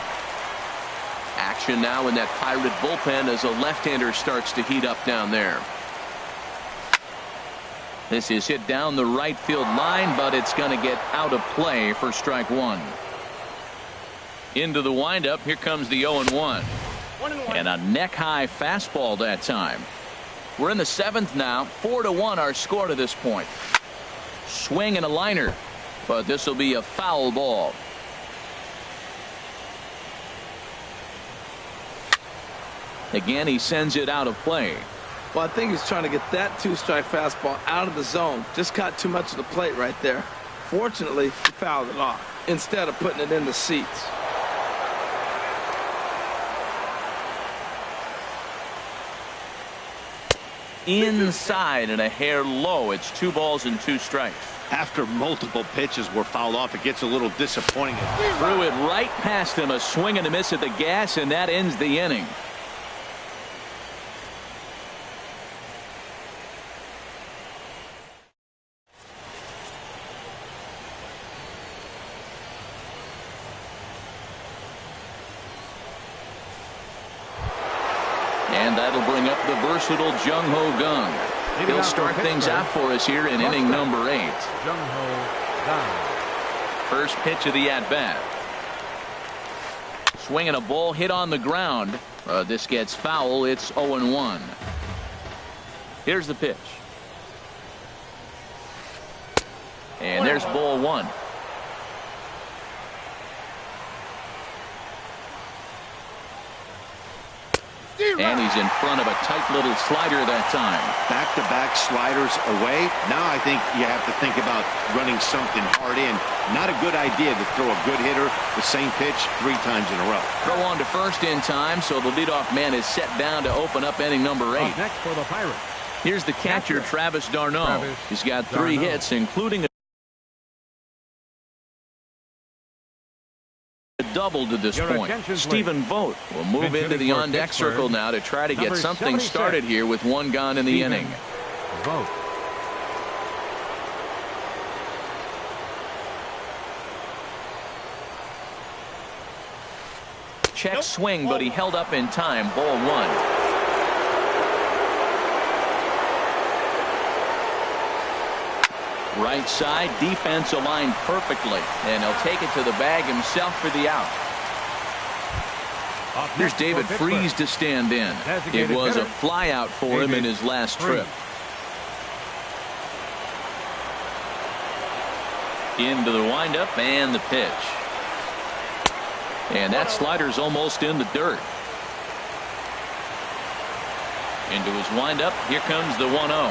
Action now in that Pirate bullpen as a left-hander starts to heat up down there. This is hit down the right field line, but it's going to get out of play for strike 1. Into the windup. Here comes the 0-1. And a neck-high fastball that time. We're in the 7th now. 4-1 our score to this point. Swing and a liner, but this will be a foul ball. Again, he sends it out of play.
Well, I think he's trying to get that 2-strike fastball out of the zone. Just caught too much of the plate right there. Fortunately, he fouled it off instead of putting it in the seats.
Inside and a hair low. It's 2 balls and 2 strikes.
After multiple pitches were fouled off, it gets a little disappointing.
Threw it right past him. A swing and a miss at the gas, and that ends the inning. And that'll bring up the versatile Jung-Ho Kang. He'll start things out for us here in inning number 8.
Jung-Ho Kang.
First pitch of the at-bat. Swinging a ball hit on the ground. This gets foul. It's 0-1. Here's the pitch. And there's ball 1. And he's in front of a tight little slider that time.
Back-to-back sliders away. Now I think you have to think about running something hard in. Not a good idea to throw a good hitter the same pitch 3 times in a row.
Throw on to first in time, so the leadoff man is set down to open up inning number 8.
Next for the Pirates.
Here's the catcher, Travis d'Arnaud. He's got 3 hits, including a double to this point. Stephen Vogt will move into the on-deck circle now to try to get something started here with 1 gone in the inning.
Vote.
Check swing, but he held up in time. Ball one. Right side, defense aligned perfectly, and he'll take it to the bag himself for the out. Here's David Freese to stand in. It was a fly out for him in his last trip. Into the windup and the pitch. And that slider's almost in the dirt. Into his windup. Here comes the 1-0.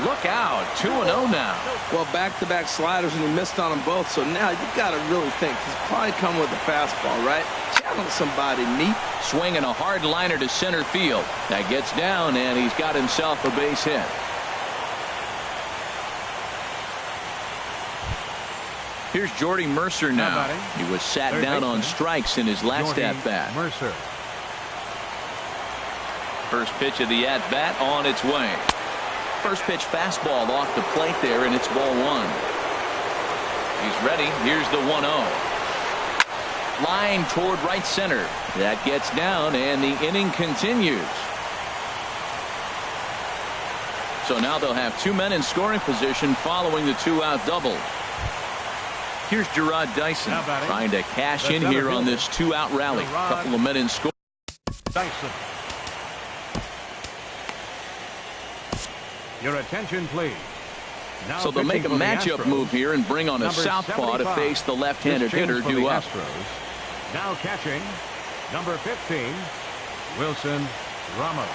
Look out. 2-0 now.
Well, back-to-back sliders, and he missed on them both. So now you got to really think. He's probably come with a fastball, right? Challenge somebody neat.
Swinging a hard liner to center field. That gets down, and he's got himself a base hit. Here's Jordy Mercer now. He was sat down on strikes in his last at-bat.
Mercer.
First pitch of the at-bat on its way. First pitch fastball off the plate there, and it's ball one. He's ready. Here's the 1-0. Line toward right center. That gets down, and the inning continues. So now they'll have two men in scoring position following the two-out double. Here's Gerard Dyson trying to cash in here on this two-out rally. Couple of men in score.
Dyson. Your attention, please. Now
so they'll make a matchup move here and bring on a southpaw to face the left-handed hitter due up.
Now catching, number 15, Wilson Ramos.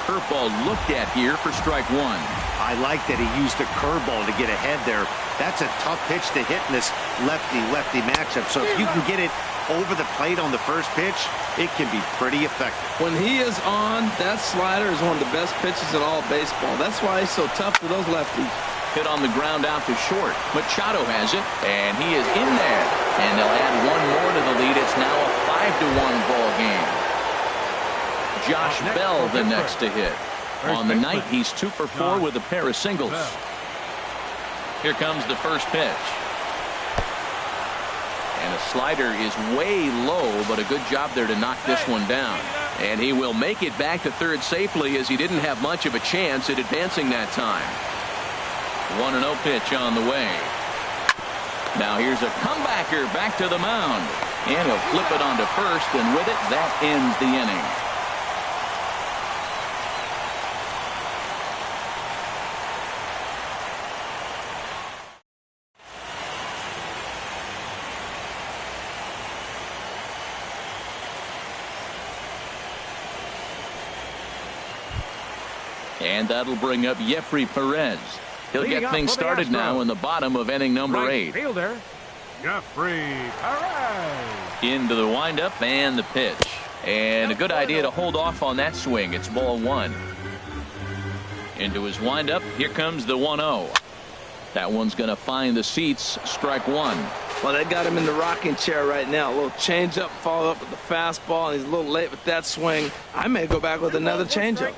Curveball looked at here for strike one.
I like that he used the curveball to get ahead there. That's a tough pitch to hit in this lefty-lefty matchup. So if you can get it over the plate on the first pitch, it can be pretty effective.
When he is on, that slider is one of the best pitches in all baseball. That's why he's so tough for those lefties.
Hit on the ground out to short. Machado has it, and he is in there. And they'll add one more to the lead. It's now a 5-1 ball game. Josh Bell the next to hit. On the night, he's 2 for 4 with a pair of singles. Here comes the first pitch. And a slider is way low, but a good job there to knock this one down. And he will make it back to third safely, as he didn't have much of a chance at advancing that time. 1-0 pitch on the way. Now here's a comebacker back to the mound. And he'll flip it onto first, and with it, that ends the inning. And that'll bring up Jeffrey Perez. He'll get things started now in the bottom of inning number 8.
Fielder, Jeffrey Perez.
Into the windup and the pitch. And a good idea to hold off on that swing. It's ball one. Into his windup. Here comes the 1-0. That one's going to find the seats. Strike one.
Well, they got him in the rocking chair right now. A little changeup, follow up with the fastball, and he's a little late with that swing. I may go back with another changeup.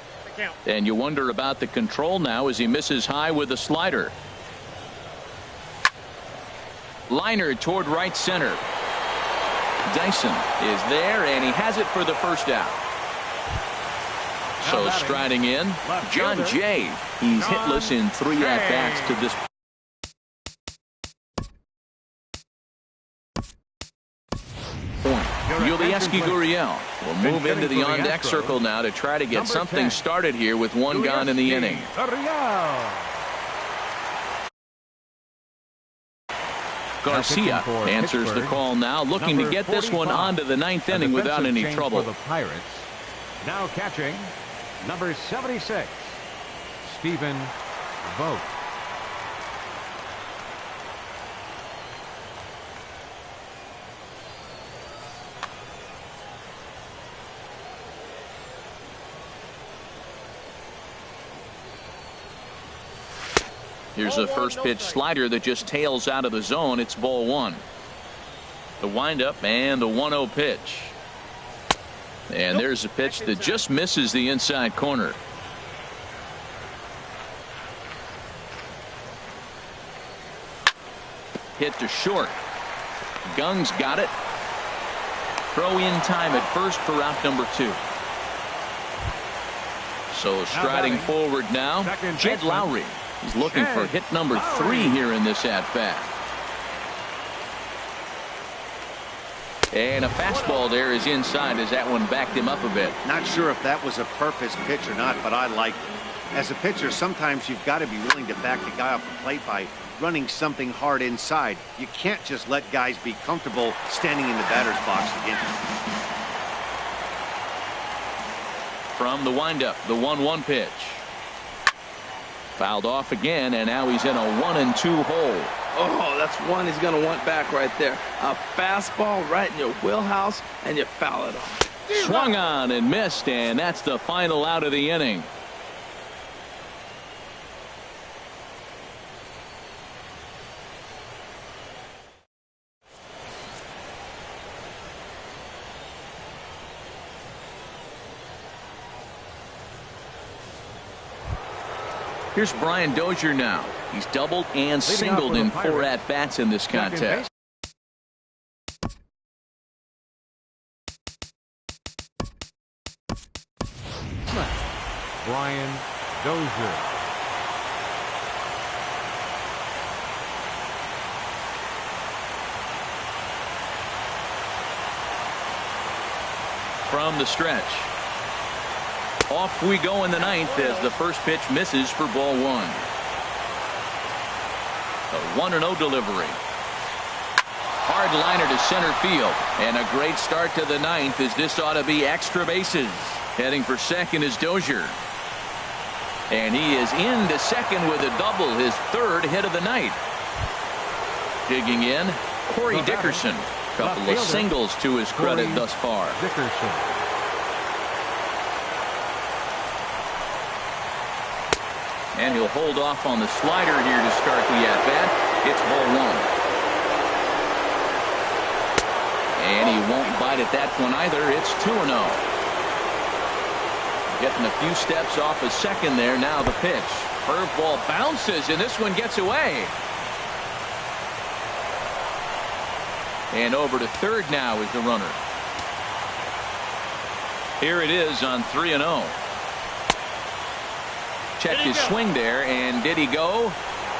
And you wonder about the control now as he misses high with a slider. Liner toward right center. Dyson is there, and he has it for the first out. So striding in, John Jay. He's hitless in 3 at-bats to this point. Yulieski Gurriel will move into the on-deck circle now to try to get something started here with one gone in the inning. Garcia answers the call now, looking to get this one onto the 9th inning without any trouble.
For the Pirates. Now catching, number 76, Stephen Vogt.
Here's a first pitch slider that just tails out of the zone. It's ball one. The windup and the 1-0 pitch. And there's a pitch that just misses the inside corner. Hit to short. Gung's got it. Throw in time at first for out number 2. So striding forward now, Jed Lowry. He's looking for hit number 3 here in this at-bat. And a fastball there is inside as that one backed him up a bit.
Not sure if that was a purpose pitch or not, but I like it. As a pitcher, sometimes you've got to be willing to back the guy off the plate by running something hard inside. You can't just let guys be comfortable standing in the batter's box against you.
From the windup, the 1-1 pitch. Fouled off again, and now he's in a 1-2 hole.
Oh, that's one he's going to want back right there. A fastball right in your wheelhouse, and you foul it off.
Swung on and missed, and that's the final out of the inning. Here's Brian Dozier now. He's doubled and singled in 4 at-bats in this contest.
Brian Dozier.
From the stretch. Off we go in the 9th as the first pitch misses for ball 1. A 1-0 delivery. Hard liner to center field. And a great start to the 9th as this ought to be extra bases. Heading for second is Dozier. And he is into second with a double, his 3rd hit of the night. Digging in, Corey Dickerson. Couple of singles to his credit thus far.
Dickerson.
And he'll hold off on the slider here to start the at-bat. It's ball 1. And he won't bite at that one either. It's 2-0. Getting a few steps off of second there. Now the pitch. Curveball bounces, and this one gets away. And over to third now is the runner. Here it is on 3-0. Checked his swing there, and did he go?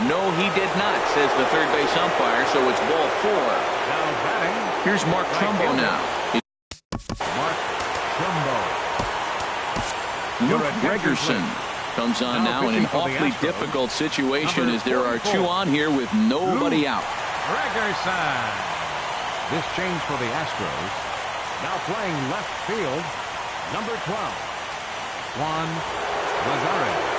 No, he did not, says the third base umpire, so it's ball 4.
Now batting.
Here's Mark Trumbo now.
Mark Trumbo.
Luke Gregerson comes on now in an awfully difficult situation as there are 2 on here with nobody out.
Gregerson. This change for the Astros. Now playing left field, number 12, Juan Lagares.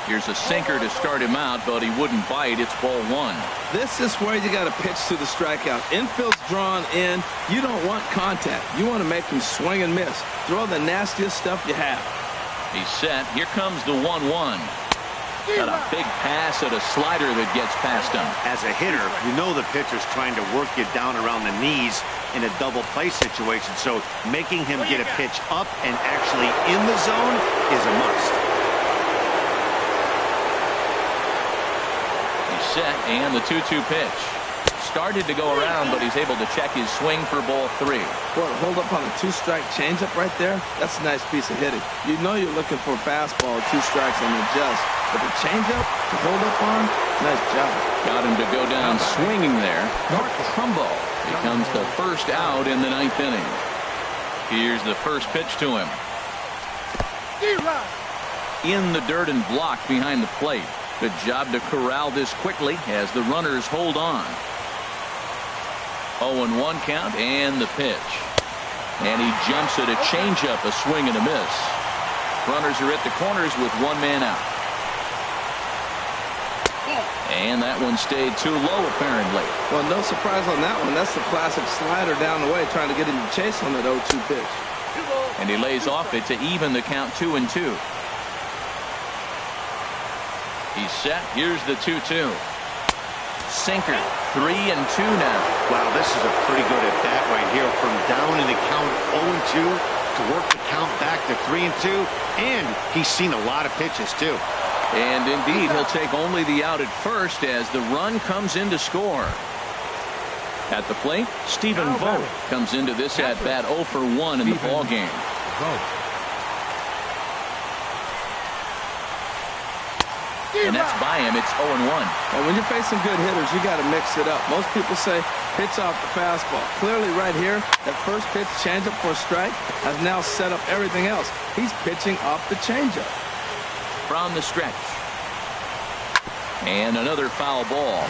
Here's a sinker to start him out, but he wouldn't bite. It's ball 1.
This is where you got to pitch to the strikeout. Infield's drawn in. You don't want contact. You want to make him swing and miss. Throw the nastiest stuff you have.
He's set. Here comes the 1-1. Got a big pass at a slider that gets past him.
As a hitter, you know the pitcher's trying to work you down around the knees in a double play situation, so making him get a pitch up and actually in the zone is a must.
Set and the 2-2 pitch. Started to go around, but he's able to check his swing for ball 3.
Boy, hold up on a 2-strike changeup right there. That's a nice piece of hitting. You know you're looking for a fastball, 2 strikes and adjust. But the changeup to hold up on, nice job.
Got him to go down swinging there. Mark Trumbo becomes the first out in the 9th inning. Here's the first pitch to him. In the dirt and blocked behind the plate. Good job to corral this quickly as the runners hold on. 0-1 count and the pitch. And he jumps at a changeup, a swing and a miss. Runners are at the corners with 1 man out. And that one stayed too low, apparently.
Well, no surprise on that one. That's the classic slider down the way, trying to get him to chase on that 0-2 pitch.
And he lays off it to even the count 2-2. He's set. Here's the 2-2. Sinker. 3-2 now.
Wow, this is a pretty good at bat right here. From down in the count 0-2 to work the count back to 3-2. And he's seen a lot of pitches, too.
And indeed, he'll take only the out at first as the run comes in to score. At the plate, Stephen Vogt comes into this at-bat 0 for 1 in the ball game. And that's by him. It's 0-1.
And when you're facing good hitters, you got to mix it up. Most people say pitch off the fastball. Clearly right here, that first pitch changeup for a strike has now set up everything else. He's pitching off the changeup.
From the stretch. And another foul ball.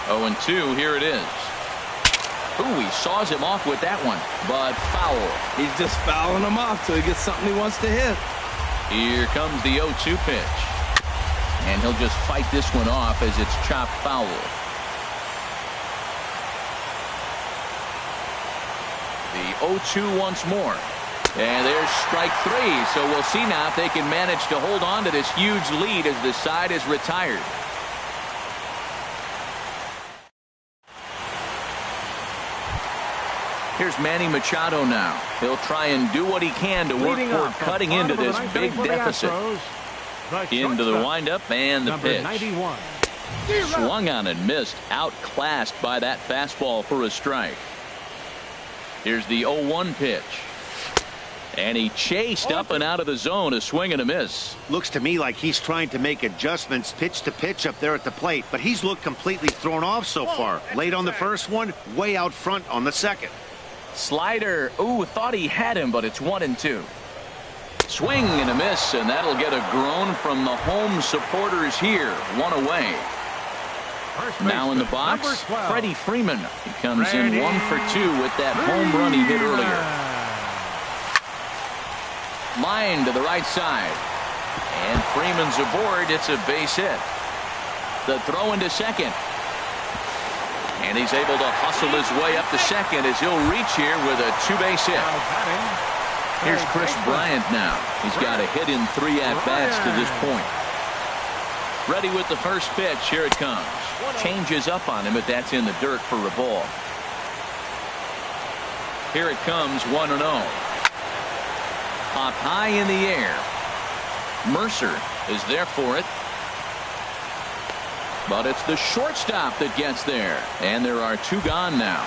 Oh, and 2, here it is. Ooh, he saws him off with that one, but foul.
He's just fouling him off till he gets something he wants to hit.
Here comes the 0-2 pitch. And he'll just fight this one off as it's chopped foul. The 0-2 once more. And there's strike 3. So we'll see now if they can manage to hold on to this huge lead as the side is retired. Here's Manny Machado now. He'll try and do what he can to work toward cutting into this big deficit. Into the windup and the pitch. Swung on and missed. Outclassed by that fastball for a strike. Here's the 0-1 pitch. And he chased up and out of the zone, a swing and a miss.
Looks to me like he's trying to make adjustments pitch to pitch up there at the plate, but he's looked completely thrown off so far. Late on the first one, way out front on the second.
Slider. Ooh, thought he had him, but it's 1-2. Swing and a miss, and that'll get a groan from the home supporters here. One away. Now in the box, Freddie Freeman. He comes in 1 for 2 with that home run he hit earlier. Line to the right side. And Freeman's aboard. It's a base hit. The throw into second. And he's able to hustle his way up to second as he'll reach here with a 2-base hit. Here's Chris Bryant now. He's got a hit in 3 at-bats to this point. Ready with the first pitch. Here it comes. Changes up on him, but that's in the dirt for a ball. Here it comes, 1-0. Up high in the air. Mercer is there for it. But it's the shortstop that gets there. And there are 2 gone now.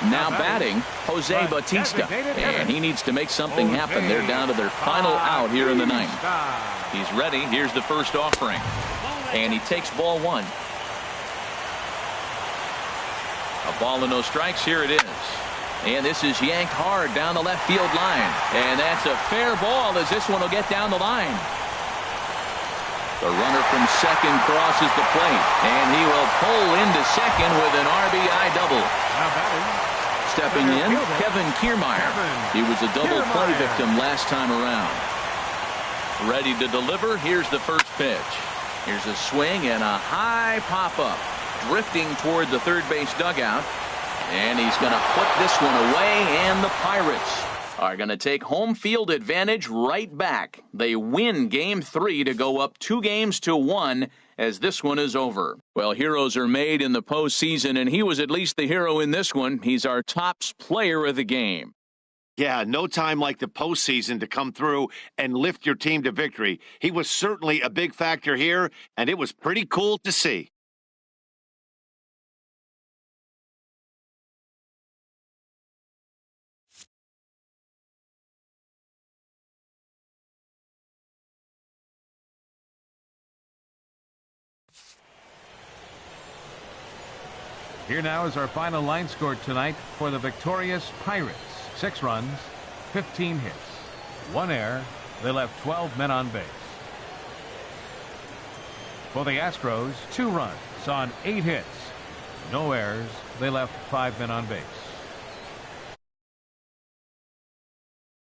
Now batting, Jose Bautista. And he needs to make something happen. They're down to their final out here in the 9th. He's ready. Here's the first offering. And he takes ball 1. A ball and no strikes. Here it is. And this is yanked hard down the left field line. And that's a fair ball as this one will get down the line. The runner from second crosses the plate. And he will pull into second with an RBI double. Stepping in, Kevin Kiermaier. He was a double play victim last time around. Ready to deliver. Here's the first pitch. Here's a swing and a high pop-up. Drifting toward the third base dugout. And he's going to put this one away, and the Pirates are going to take home field advantage right back. They win Game 3 to go up 2-1 as this one is over. Well, heroes are made in the postseason, and he was at least the hero in this one. He's our top player of the game.
Yeah, no time like the postseason to come through and lift your team to victory. He was certainly a big factor here, and it was pretty cool to see.
Here now is our final line score tonight for the victorious Pirates. 6 runs, 15 hits, 1 error. They left 12 men on base. For the Astros, 2 runs on 8 hits, no errors. They left 5 men on base.